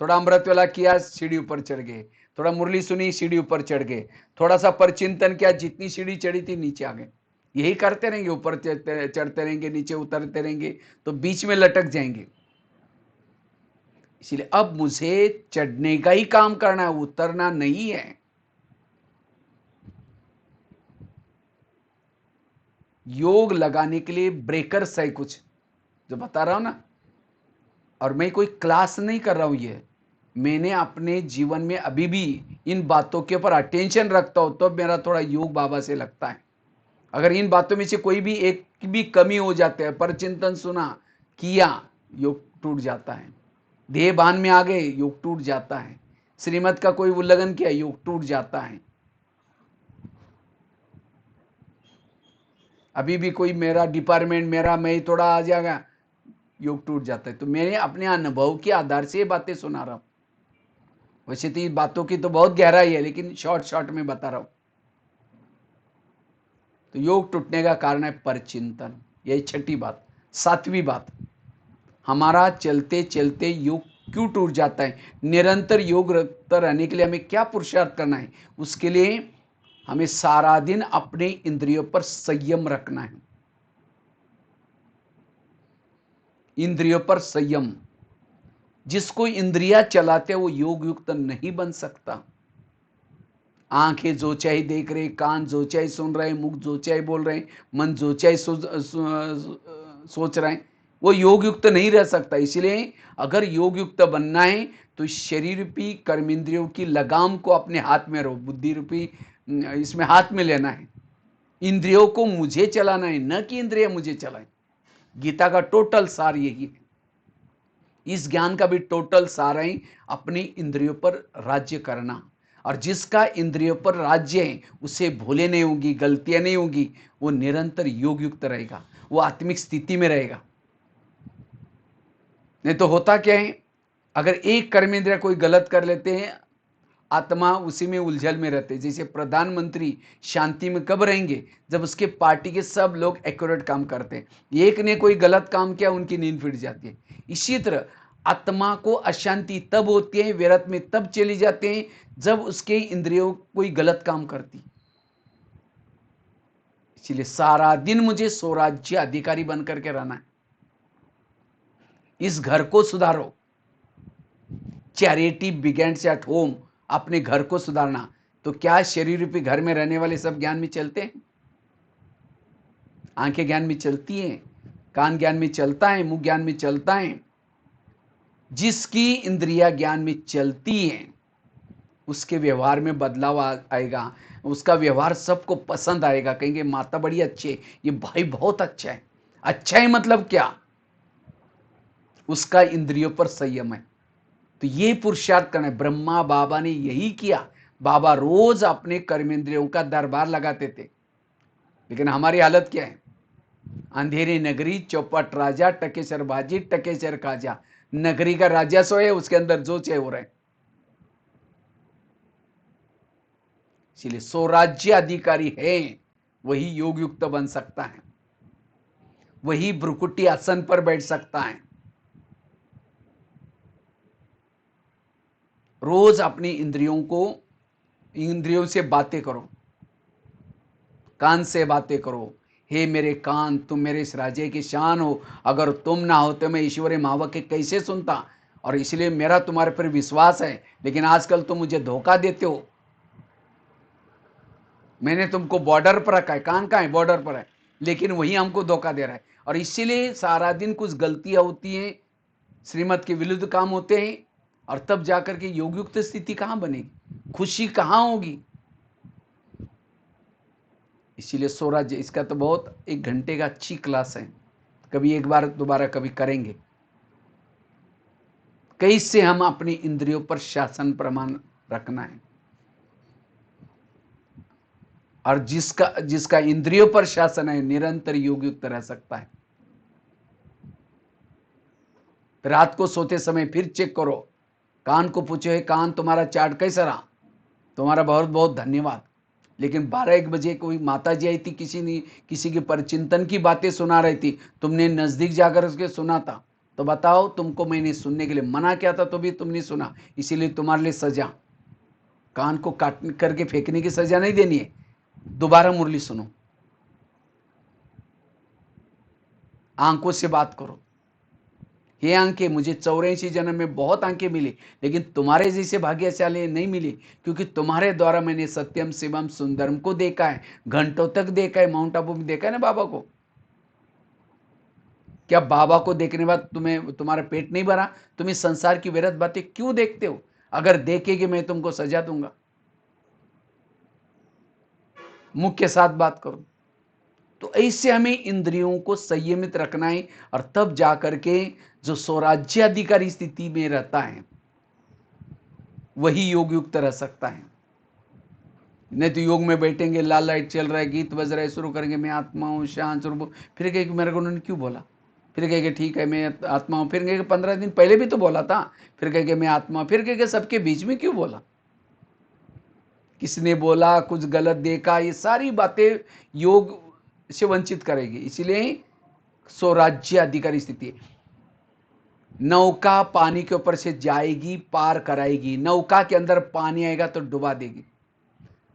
A: थोड़ा अमृत वाला किया, सीढ़ी ऊपर चढ़ गए। थोड़ा मुरली सुनी, सीढ़ी ऊपर चढ़ गए। थोड़ा सा परचिंतन किया, जितनी सीढ़ी चढ़ी थी नीचे आ गए। यही करते रहेंगे, ऊपर चढ़ते रहेंगे, नीचे उतरते रहेंगे, तो बीच में लटक जाएंगे। इसलिए अब मुझे चढ़ने का ही काम करना है, उतरना नहीं है। योग लगाने के लिए ब्रेकर्स है कुछ, जो बता रहा हूं ना, और मैं कोई क्लास नहीं कर रहा हूं। ये मैंने अपने जीवन में अभी भी इन बातों के ऊपर अटेंशन रखता हूं, तो मेरा थोड़ा योग बाबा से लगता है। अगर इन बातों में से कोई भी एक भी कमी हो जाते है, पर चिंतन सुना, किया, योग टूट जाता है। देह भान में आ गए, योग टूट जाता है। श्रीमत का कोई उल्लंघन किया, योग टूट जाता है। अभी भी कोई मेरा डिपार्टमेंट, मेरा मैं थोड़ा आ जाएगा, योग टूट जाता है। तो मैंने अपने अनुभव के आधार से ये बातें सुना रहा हूं। वैसे तो बातों की तो बहुत गहराई है, लेकिन शॉर्ट शॉर्ट में बता रहा हूं। तो योग टूटने का कारण है परचिंतन, यही छठी बात। सातवीं बात, हमारा चलते चलते योग क्यों टूट जाता है? निरंतर योग रखते रहने के लिए हमें क्या पुरुषार्थ करना है? उसके लिए हमें सारा दिन अपने इंद्रियों पर संयम रखना है। इंद्रियों पर संयम। जिसको इंद्रिया चलाते वो योग युक्त नहीं बन सकता। आंखें जो चाहे देख रहे, कान जो चाहे सुन रहे, मुख जो चाहे बोल रहे, मन जो चाहे सोच रहे हैं, वो योग युक्त नहीं रह सकता। इसलिए अगर योग युक्त बनना है तो शरीर रूपी कर्मेंद्रियों की लगाम को अपने हाथ में रहो, बुद्धि रूपी इसमें हाथ में लेना है। इंद्रियों को मुझे चलाना है, न कि इंद्रिय मुझे चलाए। गीता का टोटल सार यही है। इस ज्ञान का भी टोटल सार है अपनी इंद्रियों पर राज्य करना। और जिसका इंद्रियों पर राज्य है उसे भूले नहीं होंगी, गलतियां नहीं होंगी, वो निरंतर योग युक्त रहेगा, वो आत्मिक स्थिति में रहेगा। नहीं तो होता क्या है, अगर एक कर्मेंद्रिय कोई गलत कर लेते हैं, आत्मा उसी में उलझल में रहते हैं। जैसे प्रधानमंत्री शांति में कब रहेंगे? जब उसके पार्टी के सब लोग एक्यूरेट काम करते हैं। एक ने कोई गलत काम किया, उनकी नींद फिट जाती है। इसी तरह आत्मा को अशांति तब होती है, विरत में तब चली जाते हैं जब उसके इंद्रियों कोई गलत काम करती। इसलिए सारा दिन मुझे स्वराज्य अधिकारी बनकर के रहना है। इस घर को सुधारो। Charity begins at home. अपने घर को सुधारना। तो क्या शरीर रूपी घर में रहने वाले सब ज्ञान में चलते हैं? आंखें ज्ञान में चलती हैं, कान ज्ञान में चलता है, मुंह ज्ञान में चलता है। जिसकी इंद्रिया ज्ञान में चलती हैं उसके व्यवहार में बदलाव आएगा। उसका व्यवहार सबको पसंद आएगा। कहेंगे माता बड़ी अच्छी है, ये भाई बहुत अच्छा है। अच्छा है मतलब क्या? उसका इंद्रियों पर संयम है। तो ये पुरुषार्थ करना है। ब्रह्मा बाबा ने यही किया। बाबा रोज अपने कर्मेंद्रियों का दरबार लगाते थे। लेकिन हमारी हालत क्या है? अंधेरी नगरी, चौपट राजा, टकेसर बाजी, टकेसर काजा। नगरी का राजा सो है, उसके अंदर जो चाहे हो रहे। इसलिए स्वराज्य अधिकारी है वही योग युक्त बन सकता है, वही भ्रुकुटी आसन पर बैठ सकता है। रोज अपनी इंद्रियों से बातें करो। कान से बातें करो। हे मेरे कान, तुम मेरे इस राज्य की शान हो। अगर तुम ना हो तो मैं ईश्वरी महावाक्य कैसे सुनता? और इसलिए मेरा तुम्हारे पर विश्वास है। लेकिन आजकल तुम मुझे धोखा देते हो। मैंने तुमको बॉर्डर पर रखा है, कान कहाँ है? बॉर्डर पर है, लेकिन वही हमको धोखा दे रहा है। और इसीलिए सारा दिन कुछ गलतियां होती हैं, श्रीमत के विरुद्ध काम होते हैं, और तब जाकर के योगयुक्त स्थिति कहां बनेगी? खुशी कहां होगी? इसीलिए स्वराज्य, इसका तो बहुत 1 घंटे का अच्छी क्लास है। कभी एक बार दोबारा कभी करेंगे। कैसे हम अपनी इंद्रियों पर शासन प्रमाण रखना है। और जिसका इंद्रियों पर शासन है निरंतर योग युक्त रह सकता है। रात को सोते समय फिर चेक करो। कान को पूछो, है कान तुम्हारा चार्ट कैसा रहा? तुम्हारा बहुत बहुत धन्यवाद। लेकिन 12-1 बजे कोई माता जी आई थी, किसी की परचिंतन की बातें सुना रही थी, तुमने नजदीक जाकर उसके सुना था, तो बताओ, तुमको मैंने सुनने के लिए मना किया था तो भी तुमने सुना, इसीलिए तुम्हारे लिए सजा। कान को काट करके फेंकने की सजा नहीं देनी है, दोबारा मुरली सुनो। आंखों से बात करो, हे आंखें, मुझे 84 जन्म में बहुत आंखें मिली, लेकिन तुम्हारे जैसे भाग्यशाली नहीं मिली, क्योंकि तुम्हारे द्वारा मैंने सत्यम शिवम सुंदरम को देखा है, घंटों तक देखा है, माउंट आबू में देखा है ना बाबा को। क्या बाबा को देखने के बाद तुम्हें तुम्हारा पेट नहीं भरा? तुम इस संसार की व्यर्थ बातें क्यों देखते हो? अगर देखेगे मैं तुमको सजा दूंगा। मुख के साथ बात करो। तो ऐसे हमें इंद्रियों को संयमित रखना है, और तब जाकर के जो स्वराज्याधिकारी स्थिति में रहता है वही योग युक्त रह सकता है। नहीं तो योग में बैठेंगे, लाल लाइट चल रहा है, गीत बज रहा है, शुरू करेंगे मैं आत्मा हूं, शांत स्वरूप, फिर कहेंगे मेरे को उन्होंने क्यों बोला, फिर कहेंगे ठीक है मैं आत्मा हूं, फिर कहेंगे 15 दिन पहले भी तो बोला था, फिर कहेंगे मैं आत्मा, फिर कहेंगे सबके बीच में क्यों बोला, किसने बोला, कुछ गलत देखा, ये सारी बातें योग से वंचित करेगी। इसलिए स्वराज्य अधिकारी स्थिति, नौका पानी के ऊपर से जाएगी, पार कराएगी, नौका के अंदर पानी आएगा तो डुबा देगी।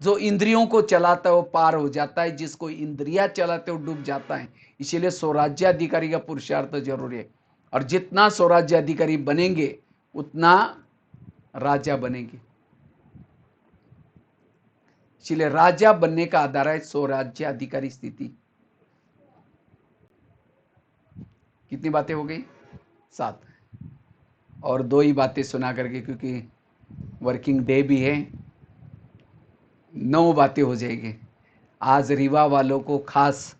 A: जो इंद्रियों को चलाता है वो पार हो जाता है, जिसको इंद्रिया चलाते वो डूब जाता है। इसीलिए स्वराज्य अधिकारी का पुरुषार्थ जरूरी है, और जितना स्वराज्य अधिकारी बनेंगे उतना राजा बनेंगे। इसलिए राजा बनने का आधार है स्वराज्य अधिकारी स्थिति। कितनी बातें हो गई? 7। और 2 ही बातें सुना करके, क्योंकि वर्किंग डे भी है, 9 बातें हो जाएगी। आज रीवा वालों को खास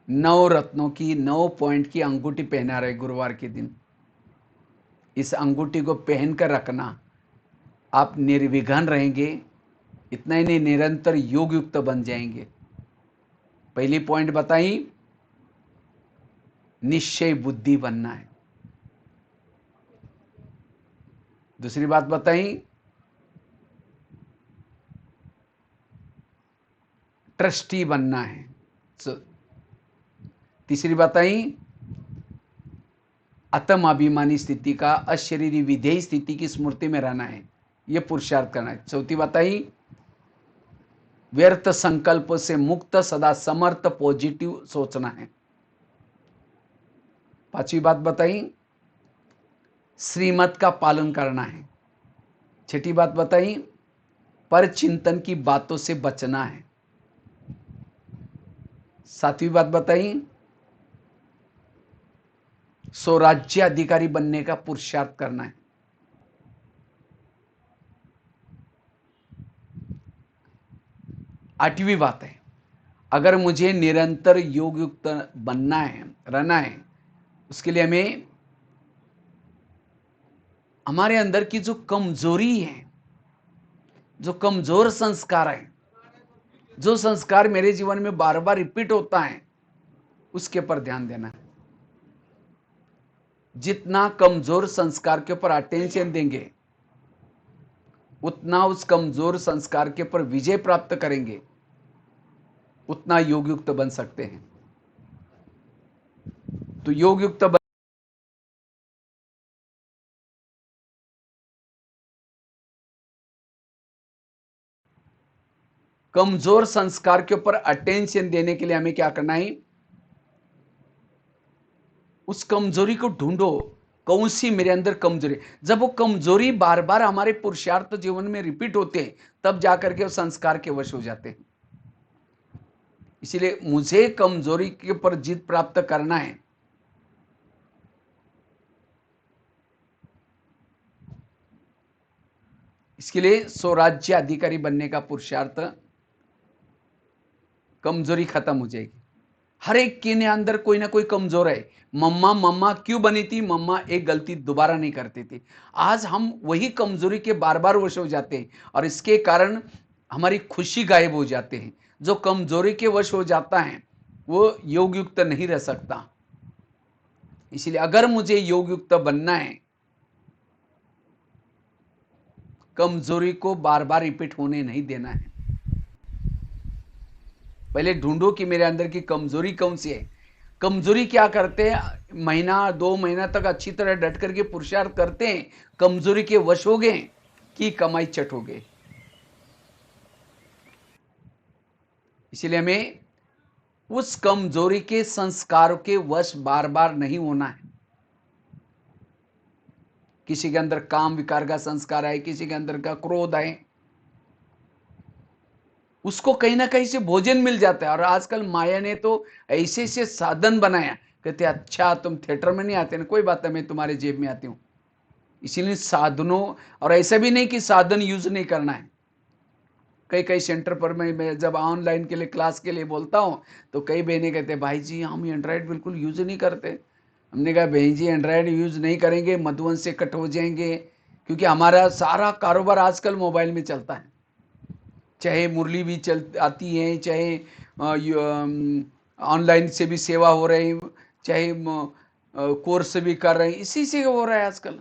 A: 9 रत्नों की 9 पॉइंट की अंगूठी पहना रहे गुरुवार के दिन। इस अंगूठी को पहनकर रखना, आप निर्विघ्न रहेंगे। इतना ही नहीं, निरंतर योग युक्त बन जाएंगे। पहली पॉइंट बताई, निश्चय बुद्धि बनना है। दूसरी बात बताई, ट्रस्टी बनना है। तीसरी बताई, आत्म अभिमानी स्थिति का, अशरीरी विधेय स्थिति की स्मृति में रहना है, यह पुरुषार्थ करना है। चौथी बताई, व्यर्थ संकल्प से मुक्त, सदा समर्थ पॉजिटिव सोचना है। 5वीं बात बताई, श्रीमत का पालन करना है। 6ठी बात बताई, पर चिंतन की बातों से बचना है। 7वीं बात बताई, स्वराज्य अधिकारी बनने का पुरुषार्थ करना है। 8वीं बात है, अगर मुझे निरंतर योग युक्त बनना है, रहना है, उसके लिए हमें हमारे अंदर की जो कमजोरी है, जो कमजोर संस्कार है, जो संस्कार मेरे जीवन में बार बार रिपीट होता है, उसके ऊपर ध्यान देना है। जितना कमजोर संस्कार के ऊपर अटेंशन देंगे, उतना उस कमजोर संस्कार के ऊपर विजय प्राप्त करेंगे, उतना योग युक्त बन सकते हैं। तो योग युक्त कमजोर संस्कार के ऊपर अटेंशन देने के लिए हमें क्या करना है? उस कमजोरी को ढूंढो, कौन सी मेरे अंदर कमजोरी। जब वो कमजोरी बार बार हमारे पुरुषार्थ जीवन में रिपीट होते हैं, तब जाकर के वो संस्कार के वश हो जाते हैं। इसलिए मुझे कमजोरी के ऊपर जीत प्राप्त करना है। इसके लिए स्वराज्य अधिकारी बनने का पुरुषार्थ, कमजोरी खत्म हो जाएगी। हर एक के अंदर कोई ना कोई कमजोर है। मम्मा मम्मा क्यों बनी थी? मम्मा एक गलती दोबारा नहीं करती थी। आज हम वही कमजोरी के बार बार वश हो जाते हैं, और इसके कारण हमारी खुशी गायब हो जाते हैं। जो कमजोरी के वश हो जाता है वो योग युक्त नहीं रह सकता। इसलिए अगर मुझे योग युक्त बनना है, कमजोरी को बार बार रिपीट होने नहीं देना है। पहले ढूंढो कि मेरे अंदर की कमजोरी कौन सी है। कमजोरी क्या करते हैं? महीना 2 महीना तक अच्छी तरह डट करके पुरुषार्थ करते हैं, कमजोरी के वश हो गए कि कमाई चट हो गए। इसलिए हमें उस कमजोरी के संस्कारों के वश बार बार नहीं होना है। किसी के अंदर काम विकार का संस्कार है, किसी के अंदर का क्रोध है, उसको कहीं ना कहीं से भोजन मिल जाता है। और आजकल माया ने तो ऐसे ऐसे साधन बनाया, कहते अच्छा तुम थिएटर में नहीं आते ना, कोई बात है, मैं तुम्हारे जेब में आती हूं। इसीलिए साधनों, और ऐसा भी नहीं कि साधन यूज नहीं करना है। कई कई सेंटर पर मैं जब ऑनलाइन के लिए क्लास के लिए बोलता हूं, तो कई बहनें कहते हैं भाई जी हम एंड्रॉयड बिल्कुल यूज नहीं करते। हमने कहा बहन जी एंड्रॉयड यूज नहीं करेंगे मधुबन से कट हो जाएंगे, क्योंकि हमारा सारा कारोबार आजकल मोबाइल में चलता है। चाहे मुरली भी चल आती है, चाहे ऑनलाइन से भी सेवा हो रही, चाहे कोर्स भी कर रहे हैं, इसी से हो रहा है आजकल।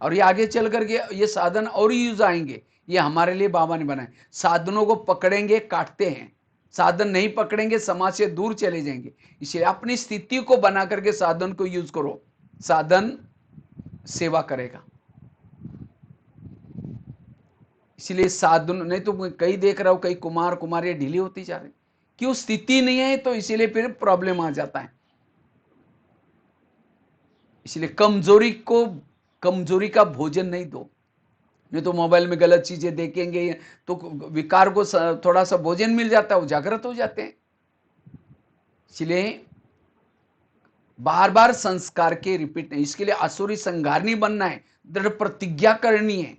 A: और ये आगे चल करके ये साधन और यूज आएंगे, ये हमारे लिए बाबा ने बनाए। साधनों को पकड़ेंगे काटते हैं, साधन नहीं पकड़ेंगे समाज से दूर चले जाएंगे। इसलिए अपनी स्थिति को बना करके साधन को यूज करो, साधन सेवा करेगा। इसलिए साधन नहीं तो कई देख रहा हूं, कई कुमार कुमारियां ढीली होती जा रही, क्यों? स्थिति नहीं है, तो इसीलिए फिर प्रॉब्लम आ जाता है। इसलिए कमजोरी का भोजन नहीं दो। नहीं तो मोबाइल में गलत चीजें देखेंगे तो विकार को थोड़ा सा भोजन मिल जाता है, वो जागृत हो जाते हैं। इसलिए बार बार संस्कार के रिपीट नहीं, इसके लिए असुरी संघार नहीं बनना है, दृढ़ प्रतिज्ञा करनी है।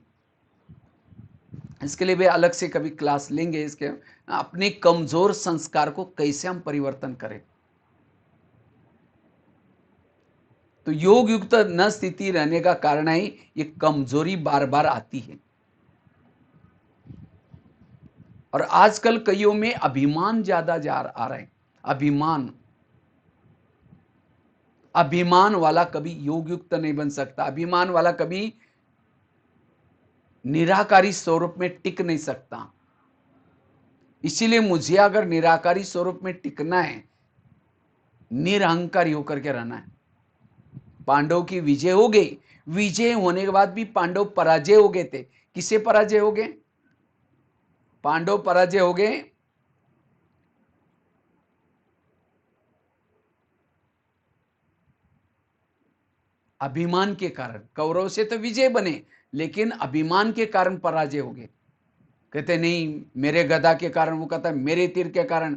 A: इसके लिए भी अलग से कभी क्लास लेंगे, इसके अपने कमजोर संस्कार को कैसे हम परिवर्तन करें। तो योग युक्त न स्थिति रहने का कारण है ये कमजोरी बार बार आती है। और आजकल कईयों में अभिमान ज्यादा आ रहा है। अभिमान वाला कभी योग युक्त नहीं बन सकता। अभिमान वाला कभी निराकारी स्वरूप में टिक नहीं सकता। इसीलिए मुझे अगर निराकारी स्वरूप में टिकना है, निरहंकारी होकर के रहना है। पांडव की विजय हो गई, विजय होने के बाद भी पांडव पराजय हो गए थे। किससे पराजय हो गए? पांडव पराजय हो गए अभिमान के कारण। कौरव से तो विजय बने, लेकिन अभिमान के कारण पराजय हो गए। कहते नहीं मेरे गदा के कारण, वो कहता है मेरे तीर के कारण।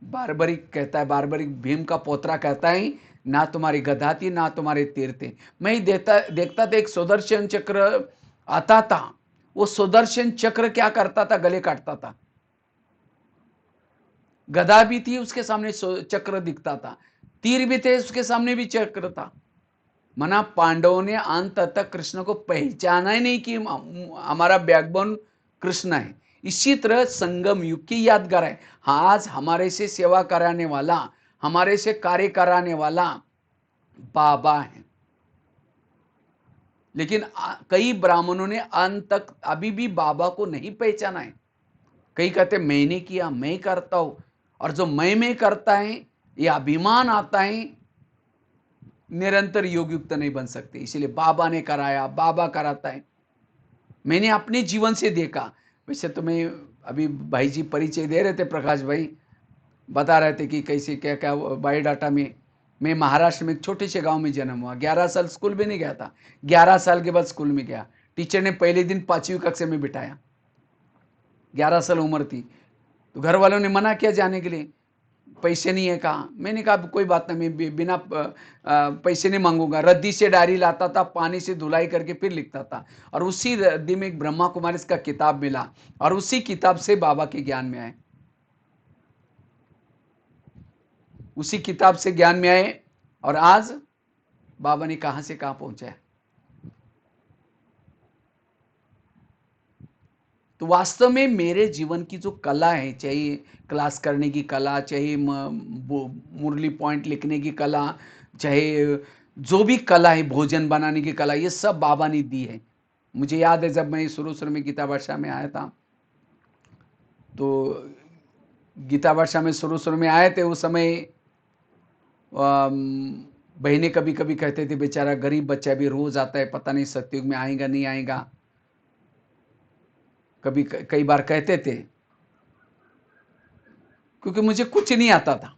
A: बारबरिक कहता है, बारबरिक भीम का पोतरा कहता है ना तुम्हारी गदा थी ना तुम्हारे तीर थे। मैं देखता था एक सुदर्शन चक्र आता था, वो सुदर्शन चक्र क्या करता था? गले काटता था। गदा भी थी उसके सामने, चक्र दिखता था, तीर भी थे उसके सामने भी चक्र था। मना पांडवों ने अंत तक कृष्ण को पहचाना ही नहीं कि हमारा बैकबोन कृष्ण है। इसी तरह संगम युग की यादगार है। आज हमारे से सेवा कराने वाला, हमारे से कार्य कराने वाला बाबा है। लेकिन कई ब्राह्मणों ने अंत तक अभी भी बाबा को नहीं पहचाना है। कई कहते मैंने किया, मैं करता हूं, और जो मैं करता है ये अभिमान आता है, निरंतर योग युक्त नहीं बन सकते। इसीलिए बाबा ने कराया, बाबा कराता है। मैंने अपने जीवन से देखा। वैसे तो मैं अभी भाई जी परिचय दे रहे थे, प्रकाश भाई बता रहे थे कि कैसे क्या क्या बायोडाटा में। मैं महाराष्ट्र में एक छोटे से गांव में जन्म हुआ, 11 साल स्कूल भी नहीं गया था। 11 साल के बाद स्कूल में गया। टीचर ने पहले दिन 5वीं कक्षा में बिठाया, 11 साल उम्र थी। तो घर वालों ने मना किया जाने के लिए, पैसे नहीं है कहा। मैंने कहा कोई बात नहीं, मैं बिना पैसे नहीं मांगूंगा। रद्दी से डायरी लाता था, पानी से धुलाई करके फिर लिखता था। और उसी रद्दी में एक ब्रह्मा कुमारी का किताब मिला, और उसी किताब से बाबा के ज्ञान में आए। उसी किताब से ज्ञान में आए, और आज बाबा ने कहां से कहां पहुंचा। तो वास्तव में मेरे जीवन की जो कला है, चाहे क्लास करने की कला, चाहे मुरली पॉइंट लिखने की कला, चाहे जो भी कला है, भोजन बनाने की कला, ये सब बाबा ने दी है। मुझे याद है जब मैं शुरू शुरू में गीता वर्षा में आया था, तो गीता वर्षा में शुरू शुरू में आए थे, उस समय बहनें कभी कभी कहते थे बेचारा गरीब बच्चा भी रोज आता है, पता नहीं सत्युग में आएगा नहीं आएगा। कभी कई बार कहते थे। क्योंकि मुझे कुछ नहीं आता था।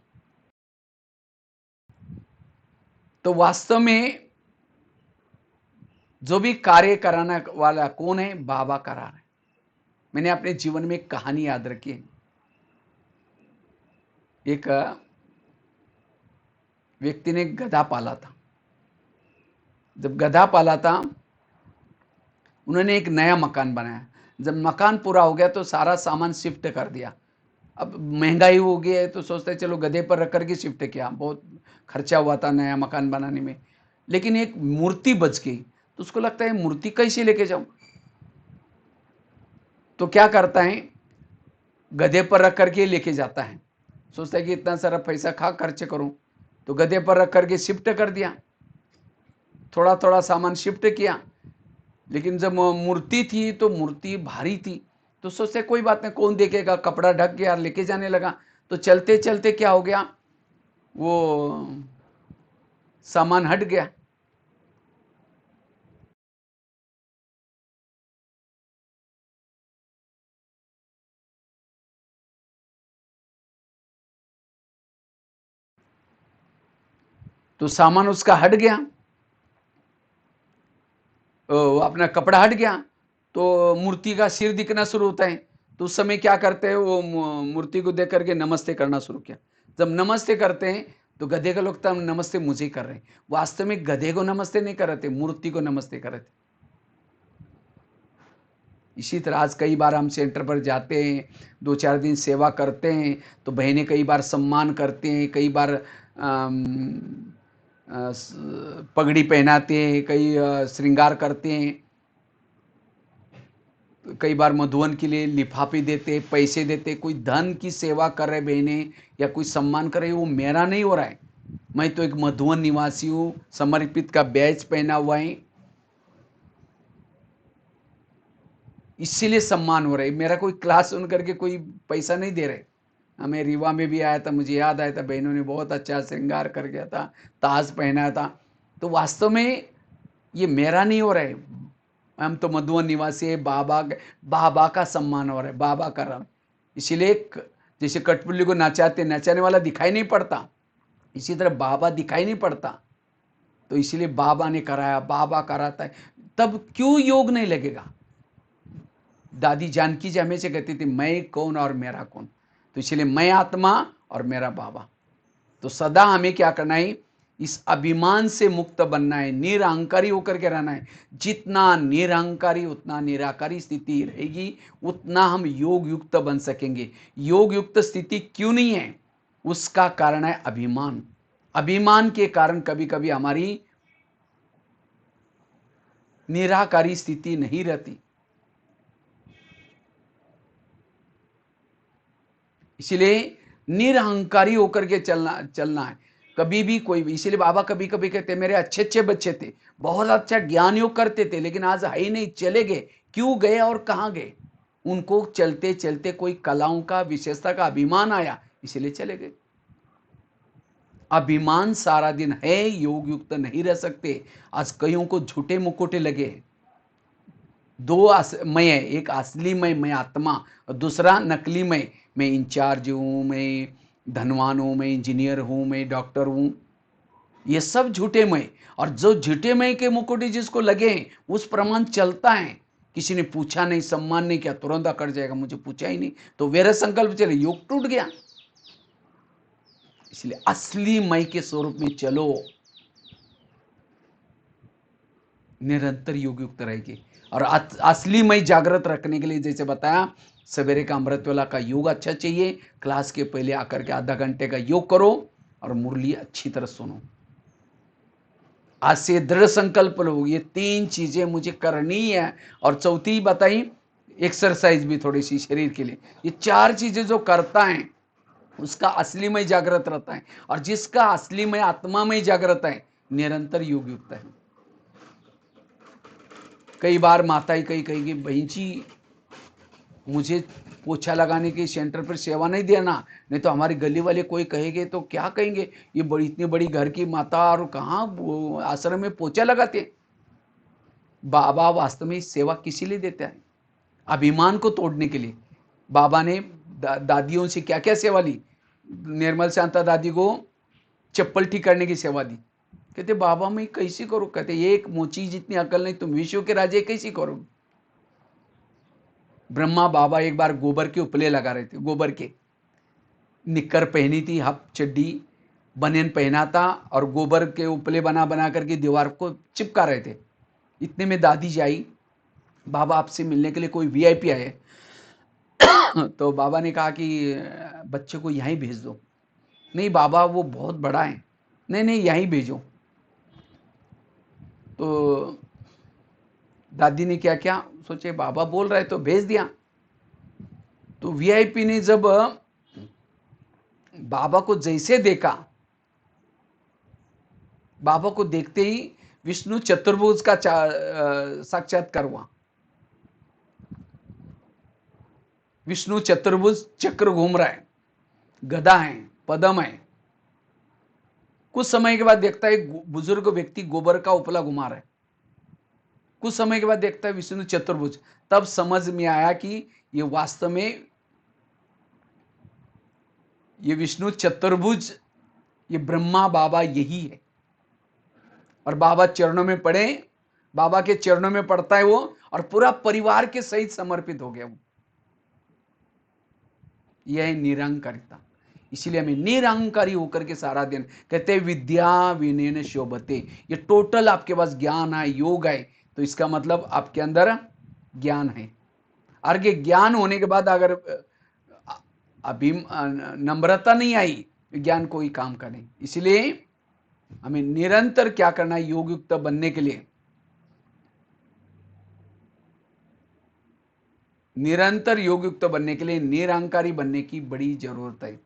A: तो वास्तव में जो भी कार्य कराने वाला कौन है? बाबा करा रहे हैं। मैंने अपने जीवन में एक कहानी याद रखी है। एक व्यक्ति ने गधा पाला था। जब गधा पाला था, उन्होंने एक नया मकान बनाया। जब मकान पूरा हो गया तो सारा सामान शिफ्ट कर दिया। अब महंगाई हो गई है तो सोचते चलो गधे पर रख करके शिफ्ट किया। बहुत खर्चा हुआ था नया मकान बनाने में। लेकिन एक मूर्ति बच गई, तो उसको लगता है मूर्ति कैसे लेके जाऊं। तो क्या करता है, गधे पर रख करके लेके जाता है। सोचता है कि इतना सारा पैसा खा खर्च करूं, तो गधे पर रख करके शिफ्ट कर दिया। थोड़ा थोड़ा सामान शिफ्ट किया। लेकिन जब मूर्ति थी तो मूर्ति भारी थी। तो सोचते कोई बात नहीं, कौन देखेगा, कपड़ा ढक गया, लेके जाने लगा। तो चलते चलते क्या हो गया, वो सामान हट गया। तो सामान उसका हट गया, अपना कपड़ा हट गया। तो मूर्ति का सिर दिखना शुरू होता है। तो उस समय क्या करते हैं, वो मूर्ति को देख करके नमस्ते करना शुरू किया। जब नमस्ते करते हैं तो गधे का लोग तो नमस्ते मुझे कर रहे हैं। वास्तव में गधे को नमस्ते नहीं कर रहे थे, मूर्ति को नमस्ते कर रहे थे। इसी तरह आज कई बार हम सेंटर पर जाते हैं, 2-4 दिन सेवा करते हैं, तो बहनें कई बार सम्मान करते हैं, कई बार पगड़ी पहनाते हैं, कई श्रृंगार करते हैं, कई बार मधुवन के लिए लिफाफे देते, पैसे देते। कोई धन की सेवा कर रहे बहनें या कोई सम्मान कर रहे, वो मेरा नहीं हो रहा है। मैं तो एक मधुवन निवासी हूँ, समर्पित का बैच पहना हुआ है, इसीलिए सम्मान हो रहा है। मेरा कोई क्लास सुन करके कोई पैसा नहीं दे रहे। हमें रीवा में भी आया था, मुझे याद आया था, बहनों ने बहुत अच्छा श्रृंगार कर गया था, ताज पहनाया था। तो वास्तव में ये मेरा नहीं हो रहा है। हम तो मधुवन निवासी है, बाबा का सम्मान हो रहा है, बाबा कर रहा है। इसीलिए जैसे कठपुतली को नचाते, नचाने वाला दिखाई नहीं पड़ता, इसी तरह बाबा दिखाई नहीं पड़ता। तो इसीलिए बाबा ने कराया, बाबा कराता है। तब क्यों योग नहीं लगेगा? दादी जानकी जी हमेशा कहती थी, मैं कौन और मेरा कौन। तो इसलिए मैं आत्मा और मेरा बाबा। तो सदा हमें क्या करना है, इस अभिमान से मुक्त बनना है, निरहंकारी होकर के रहना है। जितना निरहंकारी, उतना निराकारी स्थिति रहेगी, उतना हम योग युक्त बन सकेंगे। योग युक्त स्थिति क्यों नहीं है? उसका कारण है अभिमान। अभिमान के कारण कभी कभी हमारी निराकारी स्थिति नहीं रहती। इसलिए निरहंकारी होकर के चलना चलना है। कभी भी कोई भी, इसीलिए बाबा कभी कभी कहते मेरे अच्छे अच्छे बच्चे थे, बहुत अच्छा ज्ञान योग करते थे, लेकिन आज है ही नहीं, चले गए। क्यों गए और कहाँ गए? उनको चलते चलते कोई कलाओं का, विशेषता का अभिमान आया, इसलिए चले गए। अभिमान सारा दिन है, योग युक्त नहीं रह सकते। आज कईयों को झूठे मुकुटे लगे हैं। दो मैं है, एक असली मैं आत्मा, और दूसरा नकली मैं इंचार्ज हूं, मैं धनवान हूं, मैं इंजीनियर हूं, मैं डॉक्टर हूं। ये सब झूठे मैं। और जो झूठे मैं के मुकुटे जिसको लगे हैं, उस प्रमाण चलता है। किसी ने पूछा नहीं, सम्मान नहीं किया, तुरंत अकड़ जाएगा, मुझे पूछा ही नहीं, तो वेरा संकल्प चले, योग टूट गया। इसलिए असली मैं के स्वरूप में चलो, निरंतर योग युक्त रहेगी। और असली मैं जागृत रखने के लिए जैसे बताया, सवेरे का अमृत वेला का योग अच्छा चाहिए। क्लास के पहले आकर के आधा घंटे का योग करो और मुरली अच्छी तरह सुनो। आज से दृढ़ संकल्प लो, ये 3 चीजें मुझे करनी है। और चौथी बताई, एक्सरसाइज भी थोड़ी सी शरीर के लिए। ये 4 चीजें जो करता है, उसका असली में जागृत रहता है। और जिसका असली में आत्मा में जागृत है, निरंतर योग युक्त है। कई बार माताएं कही कहेगी, बहन जी मुझे पोछा लगाने के सेंटर पर सेवा नहीं देना, नहीं तो हमारी गली वाले कोई कहेंगे तो क्या कहेंगे, ये बड़ी इतनी बड़ी घर की माता और कहाँ आश्रम में पोछा लगाते। बाबा वास्तव में सेवा किसी लिए देता है? अभिमान को तोड़ने के लिए। बाबा ने दादियों से क्या क्या सेवा ली? निर्मल शांता दादी को चप्पल ठीक करने की सेवा दी। कहते बाबा मैं कैसी करूं? कहते एक मोची जितनी अकल नहीं, तुम विश्व के राजे कैसी करोगे? ब्रह्मा बाबा एक बार गोबर के उपले लगा रहे थे, गोबर के, निक्कर पहनी थी, हाफ चड्डी बनियान पहना था और गोबर के उपले बना बना करके दीवार को चिपका रहे थे। इतने में दादी जी आई, बाबा आपसे मिलने के लिए कोई वीआईपी आए। तो बाबा ने कहा कि बच्चे को यहीं भेज दो। नहीं बाबा वो बहुत बड़ा है। नहीं नहीं यहीं भेजो। तो दादी ने क्या क्या सोचे, बाबा बोल रहे तो भेज दिया। तो वीआईपी ने जब बाबा को जैसे देखा, बाबा को देखते ही विष्णु चतुर्भुज का साक्षात्कार हुआ। विष्णु चतुर्भुज चक्र घूम रहा है, गदा है, पदम है। कुछ समय के बाद देखता है बुजुर्ग व्यक्ति गोबर का उपला घुमा रहा है। कुछ समय के बाद देखता है विष्णु चतुर्भुज। तब समझ में आया कि ये वास्तव में ये विष्णु चतुर्भुज, ये ब्रह्मा बाबा यही है। और बाबा चरणों में पड़े, बाबा के चरणों में पड़ता है वो, और पूरा परिवार के सहित समर्पित हो गया वो। यह है निरंकारिता। इसीलिए हमें निरंकारी होकर के सारा दिन कहते हैं विद्या विनयन शोभते। ये टोटल आपके पास ज्ञान है, योग है, तो इसका मतलब आपके अंदर ज्ञान है। और ये ज्ञान होने के बाद अगर अभी नम्रता नहीं आई, ज्ञान कोई काम का नहीं। इसलिए हमें निरंतर क्या करना है, योग युक्त बनने के लिए निरंतर योग युक्त बनने के लिए निरंकारी बनने की बड़ी जरूरत है।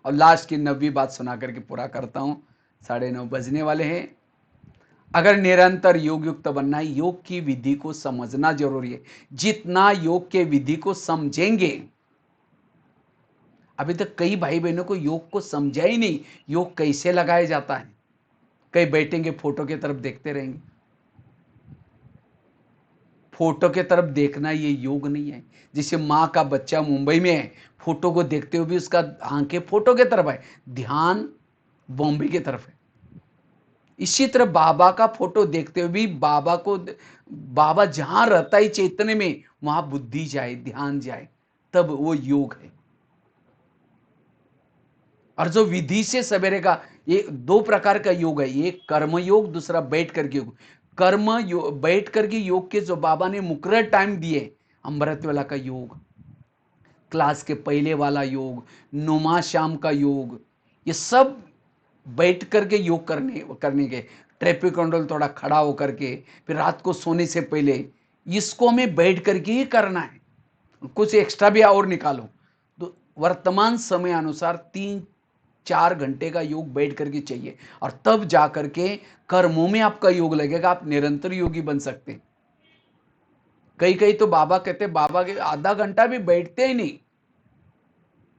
A: और लास्ट की 9वीं बात सुना करके पूरा करता हूं, 9:30 बजने वाले हैं। अगर निरंतर योग युक्त बनना है, योग की विधि को समझना जरूरी है। जितना योग के विधि को समझेंगे, अभी तक कई भाई बहनों को योग को समझा ही नहीं, योग कैसे लगाया जाता है। कई बैठेंगे फोटो की तरफ देखते रहेंगे। फोटो की तरफ देखना ये योग नहीं है। जैसे माँ का बच्चा मुंबई में है, फोटो को देखते हुए भी उसका आंखें फोटो की तरफ है, ध्यान बॉम्बे की तरफ है। इसी तरह बाबा का फोटो देखते हुए भी बाबा जहां रहता है चैतन्य में, वहां बुद्धि जाए, ध्यान जाए, तब वो योग है। और जो विधि से सवेरे का, ये 2 प्रकार का योग है, एक कर्म योग, दूसरा बैठ करके योग। कर्म योग, बैठ करके योग के जो बाबा ने मुकर्रर टाइम दिए, अमृत वेला का योग, क्लास के पहले वाला योग, नुमा शाम का योग, ये सब बैठ करके योग करने के। ट्रैफिक कंट्रोल थोड़ा खड़ा होकर के, फिर रात को सोने से पहले इसको हमें बैठ करके ही करना है। कुछ एक्स्ट्रा भी और निकालो तो वर्तमान समय अनुसार 3-4 घंटे का योग बैठ करके चाहिए, और तब जाकर के कर्मों में आपका योग लगेगा, आप निरंतर योगी बन सकते हैं। कई तो बाबा कहते, बाबा के आधा घंटा भी बैठते ही नहीं।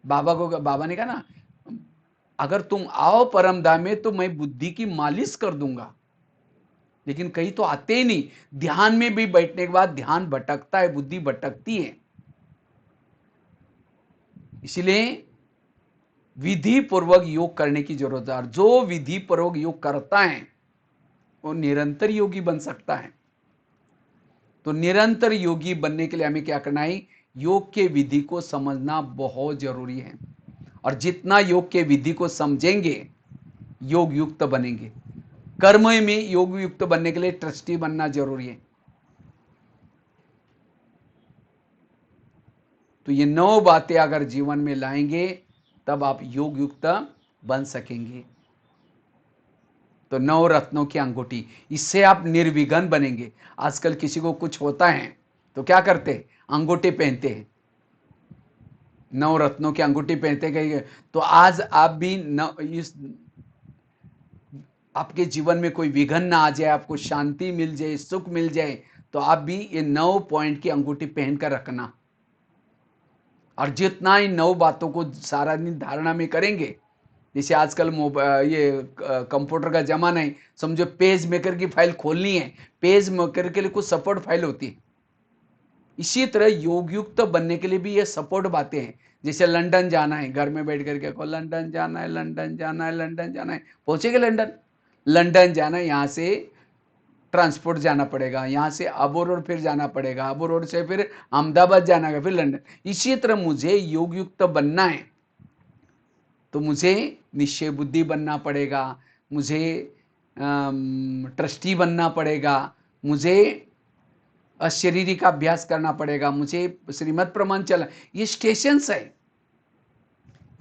A: बाबा ने कहा ना, अगर तुम आओ परम धाम में तो मैं बुद्धि की मालिश कर दूंगा। लेकिन कई तो आते ही नहीं। ध्यान में भी बैठने के बाद ध्यान भटकता है, बुद्धि भटकती है। इसलिए विधि पूर्वक योग करने की जरूरत है। और जो विधि पूर्वक योग करता है वो निरंतर योगी बन सकता है। तो निरंतर योगी बनने के लिए हमें क्या करना है, योग के विधि को समझना बहुत जरूरी है। और जितना योग के विधि को समझेंगे, योग युक्त बनेंगे। कर्म में योग युक्त बनने के लिए ट्रस्टी बनना जरूरी है। तो ये 9 बातें अगर जीवन में लाएंगे, तब आप योग युक्त बन सकेंगे। तो 9 रत्नों की अंगूठी, इससे आप निर्विघ्न बनेंगे। आजकल किसी को कुछ होता है तो क्या करते हैं, अंगूठी पहनते हैं, 9 रत्नों की अंगूठी पहनते हैं। तो आज आप भी इस आपके जीवन में कोई विघ्न ना आ जाए, आपको शांति मिल जाए, सुख मिल जाए, तो आप भी ये 9 पॉइंट की अंगूठी पहनकर रखना। और जितना इन 9 बातों को सारा दिन धारणा में करेंगे, जैसे आजकल ये कंप्यूटर का जमाना है, समझो पेज मेकर की फाइल खोलनी है, पेज मेकर के लिए कुछ सपोर्ट फाइल होती है। इसी तरह योग युक्त बनने के लिए भी ये सपोर्ट बातें हैं। जैसे लंदन जाना है, घर में बैठ करके को लंदन जाना है, लंदन जाना है, लंदन जाना है, पहुंचेंगे लंदन। लंदन जाना है, यहाँ से ट्रांसपोर्ट जाना पड़ेगा, यहाँ से आबू रोड फिर जाना पड़ेगा, आबू रोड से फिर अहमदाबाद जाना है, फिर लंदन। इसी तरह मुझे योग युक्त बनना है तो मुझे निश्चय बुद्धि बनना पड़ेगा, मुझे ट्रस्टी बनना पड़ेगा, मुझे अशरीरी का अभ्यास करना पड़ेगा, मुझे श्रीमद प्रमाण चला। ये स्टेशंस है,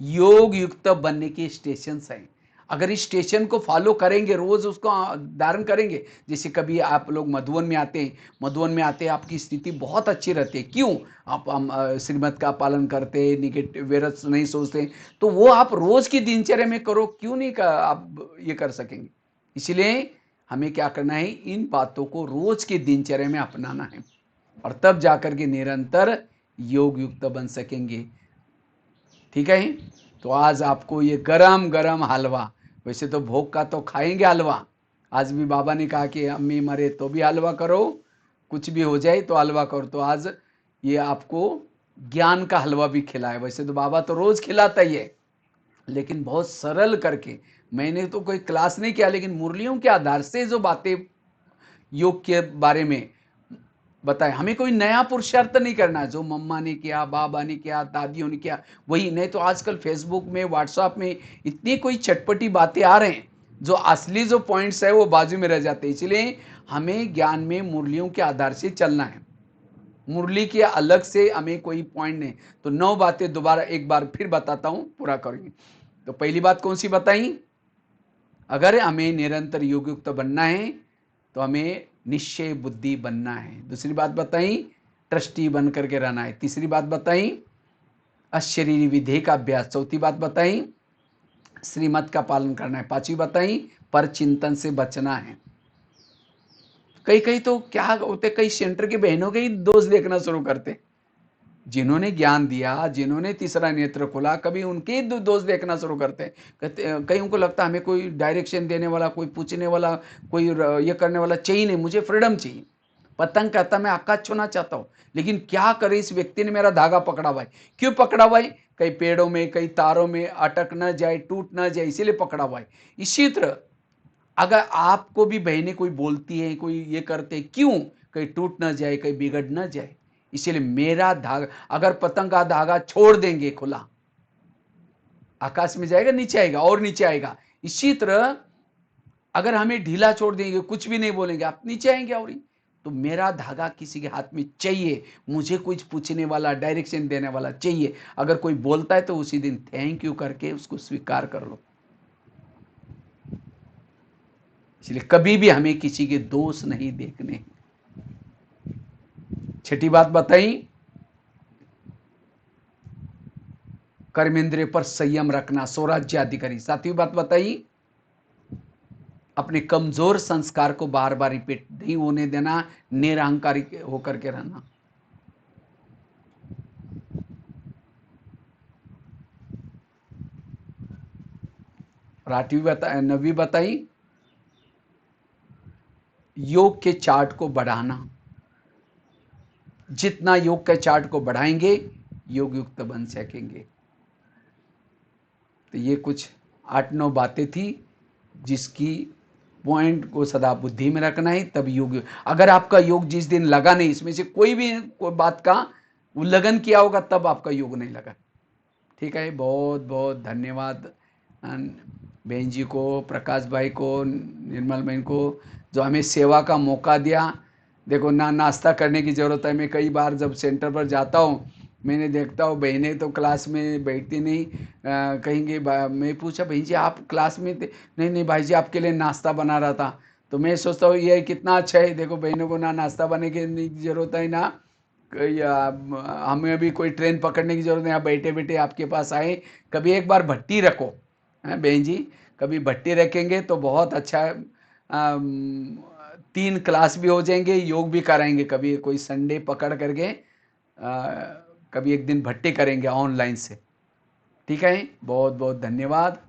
A: योग युक्त बनने के स्टेशंस हैं। अगर इस स्टेशन को फॉलो करेंगे, रोज उसको धारण करेंगे, जैसे कभी आप लोग मधुबन में आते हैं, मधुबन में आते हैं आपकी स्थिति बहुत अच्छी रहती है, क्यों? आप श्रीमत का पालन करते, निगेटिव वेरस नहीं सोचते, तो वो आप रोज की दिनचर्या में करो, क्यों नहीं आप ये कर सकेंगे? इसलिए हमें क्या करना है, इन बातों को रोज की दिनचर्या में अपनाना है, और तब जाकर के निरंतर योग युक्त बन सकेंगे। ठीक है, तो आज आपको ये गरम गरम हलवा, वैसे तो भोग का तो खाएंगे हलवा, आज भी बाबा ने कहा कि अम्मी मरे तो भी हलवा करो, कुछ भी हो जाए तो हलवा करो, तो आज ये आपको ज्ञान का हलवा भी खिलाए। वैसे तो बाबा तो रोज खिलाता ही है, लेकिन बहुत सरल करके, मैंने तो कोई क्लास नहीं किया, लेकिन मुरलियों के आधार से जो बातें योग के बारे में बताए, हमें कोई नया पुरुषार्थ नहीं करना, जो मम्मा ने किया, बाबा ने किया, दादियों ने किया वही नहीं। तो आजकल फेसबुक में, व्हाट्सएप में इतनी कोई चटपटी बातें आ रहे हैं, जो असली जो पॉइंट्स है वो बाजू में रह जाते हैं। इसलिए हमें ज्ञान में मुरलियों के आधार से चलना है, मुरली के अलग से हमें कोई पॉइंट नहीं। तो 9 बातें दोबारा एक बार फिर बताता हूं, पूरा करेंगे। तो पहली बात कौन सी बताई? अगर हमें निरंतर योग युक्त बनना है तो हमें निश्चय बुद्धि बनना है। दूसरी बात बताई, ट्रस्टी बन करके रहना है। तीसरी बात बताई, अशरीरी विधेय का अभ्यास। चौथी बात बताई, श्रीमत का पालन करना है। पांचवी बताई, पर चिंतन से बचना है। कई कई तो क्या होते, कई सेंटर के बहनों के ही दोष देखना शुरू करते, जिन्होंने ज्ञान दिया, जिन्होंने तीसरा नेत्र खोला, कभी उनके दोष देखना शुरू करते हैं। कहते, कईयों को लगता है हमें कोई डायरेक्शन देने वाला, कोई पूछने वाला, कोई ये करने वाला चाहिए नहीं, मुझे फ्रीडम चाहिए। पतंग कहता मैं आकाश छूना चाहता हूं, लेकिन क्या करे, इस व्यक्ति ने मेरा धागा पकड़ा हुआ है। क्यों पकड़ा हुआ है? कई पेड़ों में, कई तारों में अटक न जाए, टूट न जाए, इसीलिए पकड़ा हुआ है। इसी तरह अगर आपको भी बहनें कोई बोलती है, कोई ये करते, क्यों? कहीं टूट ना जाए, कहीं बिगड़ ना जाए, इसीलिए मेरा धागा। अगर पतंग का धागा छोड़ देंगे खुला, आकाश में जाएगा, नीचे आएगा और नीचे आएगा। इसी तरह अगर हमें ढीला छोड़ देंगे, कुछ भी नहीं बोलेंगे, आप नीचे आएंगे। और तो मेरा धागा किसी के हाथ में चाहिए, मुझे कुछ पूछने वाला, डायरेक्शन देने वाला चाहिए। अगर कोई बोलता है तो उसी दिन थैंक यू करके उसको स्वीकार कर लो। इसलिए कभी भी हमें किसी के दोष नहीं देखने। छठी बात बताई, कर्मेंद्रिय पर संयम रखना, स्वराज्य अधिकारी। सातवीं बात बताई, अपने कमजोर संस्कार को बार बार रिपीट नहीं होने देना, निरहंकारी होकर के रहना। और आठवीं बताई, नवीं बताई, योग के चार्ट को बढ़ाना। जितना योग के चार्ट को बढ़ाएंगे, योग युक्त बन सकेंगे। तो ये कुछ 8-9 बातें थी, जिसकी पॉइंट को सदा बुद्धि में रखना है, तब योग। अगर आपका योग जिस दिन लगा नहीं, इसमें से कोई भी कोई बात का उल्लंघन किया होगा, तब आपका योग नहीं लगा। ठीक है, बहुत बहुत धन्यवाद बहन जी को, प्रकाश भाई को, निर्मल बहन को, जो हमें सेवा का मौका दिया। देखो ना, नाश्ता करने की ज़रूरत है। मैं कई बार जब सेंटर पर जाता हूँ, मैंने देखता हूँ बहनें तो क्लास में बैठती नहीं, कहेंगे। मैं पूछा, बहन जी आप क्लास में थे? नहीं नहीं भाई जी, आपके लिए नाश्ता बना रहा था। तो मैं सोचता हूँ ये कितना अच्छा है। देखो बहनों को ना नाश्ता बनाने की ज़रूरत है, ना हमें अभी कोई ट्रेन पकड़ने की जरूरत नहीं, आप बैठे बैठे आपके पास आए। कभी एक बार भट्टी रखो, है बहन जी, कभी भट्टी रखेंगे तो बहुत अच्छा। 3 क्लास भी हो जाएंगे, योग भी कराएंगे। कभी कोई संडे पकड़ करके कभी एक दिन भट्टी करेंगे ऑनलाइन से। ठीक है, बहुत बहुत धन्यवाद।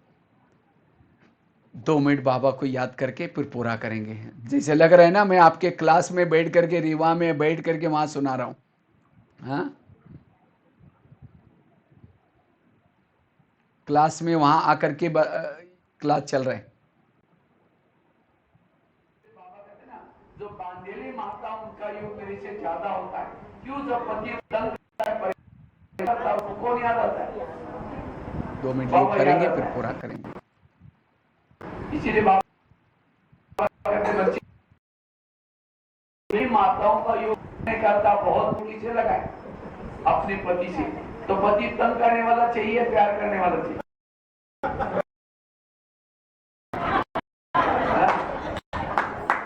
A: 2 मिनट बाबा को याद करके फिर पूरा करेंगे। जैसे लग रहा है ना, मैं आपके क्लास में बैठ करके, रीवा में बैठ करके वहां सुना रहा हूँ। हाँ, क्लास में वहां आकर के क्लास चल रहे हैं। बाबा कहते ना, जो बांधेली माता उनका योग मेरे से ज्यादा होता है। क्यों? जब पति तंग कौन याद आता है? 2 मिनट लोग करेंगे फिर पूरा करेंगे। इसीलिए बाबा कहते बच्चे माताओं का योग नहीं करता, बहुत किसे लगाए अपने पति से। तो पति तंग करने वाला चाहिए, प्यार करने वाला चाहिए?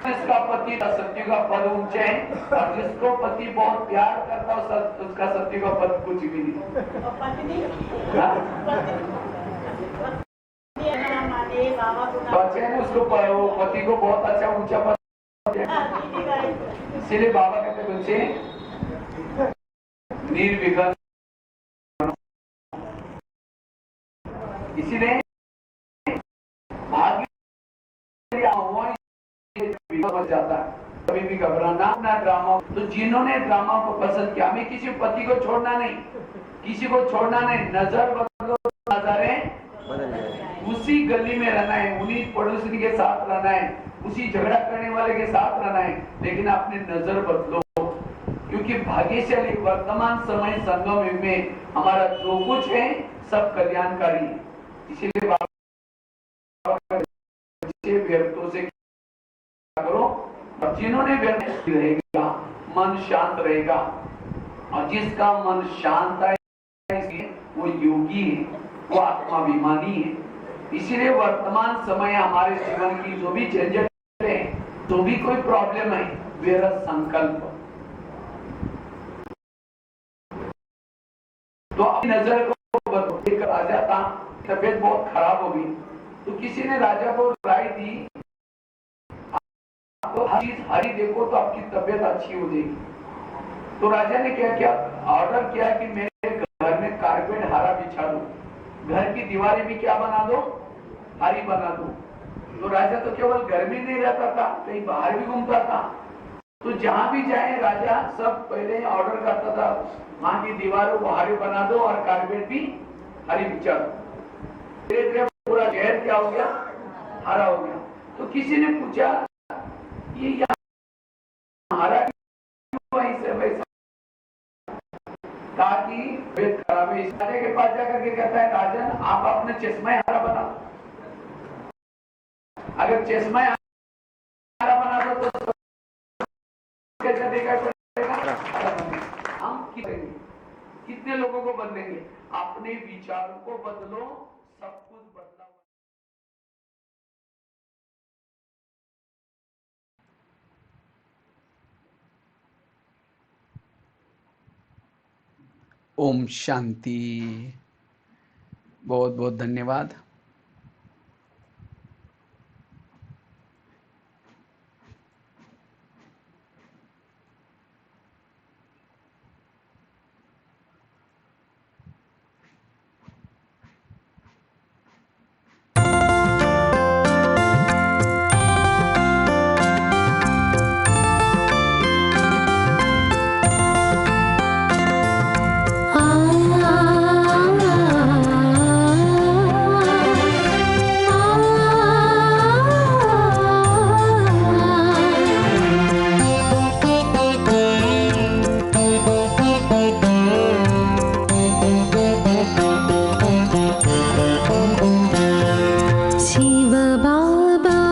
A: जिसका पति सत्य का पद ऊंचे है और जिसको पति बहुत प्यार करता है उसका सत्य का पद कुछ भी नहीं। बच्चे ने उसको पति को बहुत अच्छा ऊंचा पद, इसीलिए बाबा कहते बच्चे निर्विघ्न, इसीलिए भाग्य जाता है, कभी भी घबराना ना। ड्रामा तो जिन्होंने ड्रामा को पसंद किया, हमें किसी पति को छोड़ना नहीं, किसी को छोड़ना नहीं। नजर बदलो, नजरें उसी गली में रहना है, उन्हीं पड़ोसी के साथ रहना है, उसी झगड़ा करने वाले के साथ रहना है, लेकिन अपनी नजर बदलो। क्योंकि भाग्यशाली वर्तमान समय संगम युग में हमारा जो कुछ है सब कल्याणकारी है। इसीलिए व्यर्थों से करो, और जिन्होंने व्यर्थ रहेगा मन शांत रहेगा, और जिसका मन शांत है वो योगी है, वो आत्माभिमानी है। इसीलिए वर्तमान समय हमारे जीवन की जो भी झंझट है, जो भी कोई प्रॉब्लम है, मेरा संकल्प। तो अपनी नजर को बदलो। एक राजा था, तबीयत बहुत खराब हो गई, तो किसी ने राजा को राय दी, आपको हर चीज हरी देखो तो आपकी तबीयत अच्छी हो जाएगी। तो राजा ने क्या किया, ऑर्डर किया कि मेरे घर में कारपेट हरा बिछा दो, घर की दीवारें भी क्या बना दो, हरी बना दो। तो राजा तो केवल घर में नहीं रहता था, कहीं बाहर भी घूमता था। तो जहां भी जाए राजा सब पहले ऑर्डर करता था, वहां की दीवारों को हरी बना दो और कारपेट भी हरी बिछा दो। धीरे धीरे पूरा शहर क्या हो गया, हरा हो गया। तो किसी ने पूछा ये हरा वैसे वैसा, ताकि तबीयत खराब है। राजा के पास जाकर के कहता है, राजन आप अपने चश्मा हरा बना दो। अगर चश्मा हरा बना दो तो कैसा देखा पड़ेगा, हम कितने लोगों को बदलेंगे? अपने विचारों को बदलो, सब कुछ बदला। ओम शांति। बहुत बहुत धन्यवाद।
B: शिव बाबा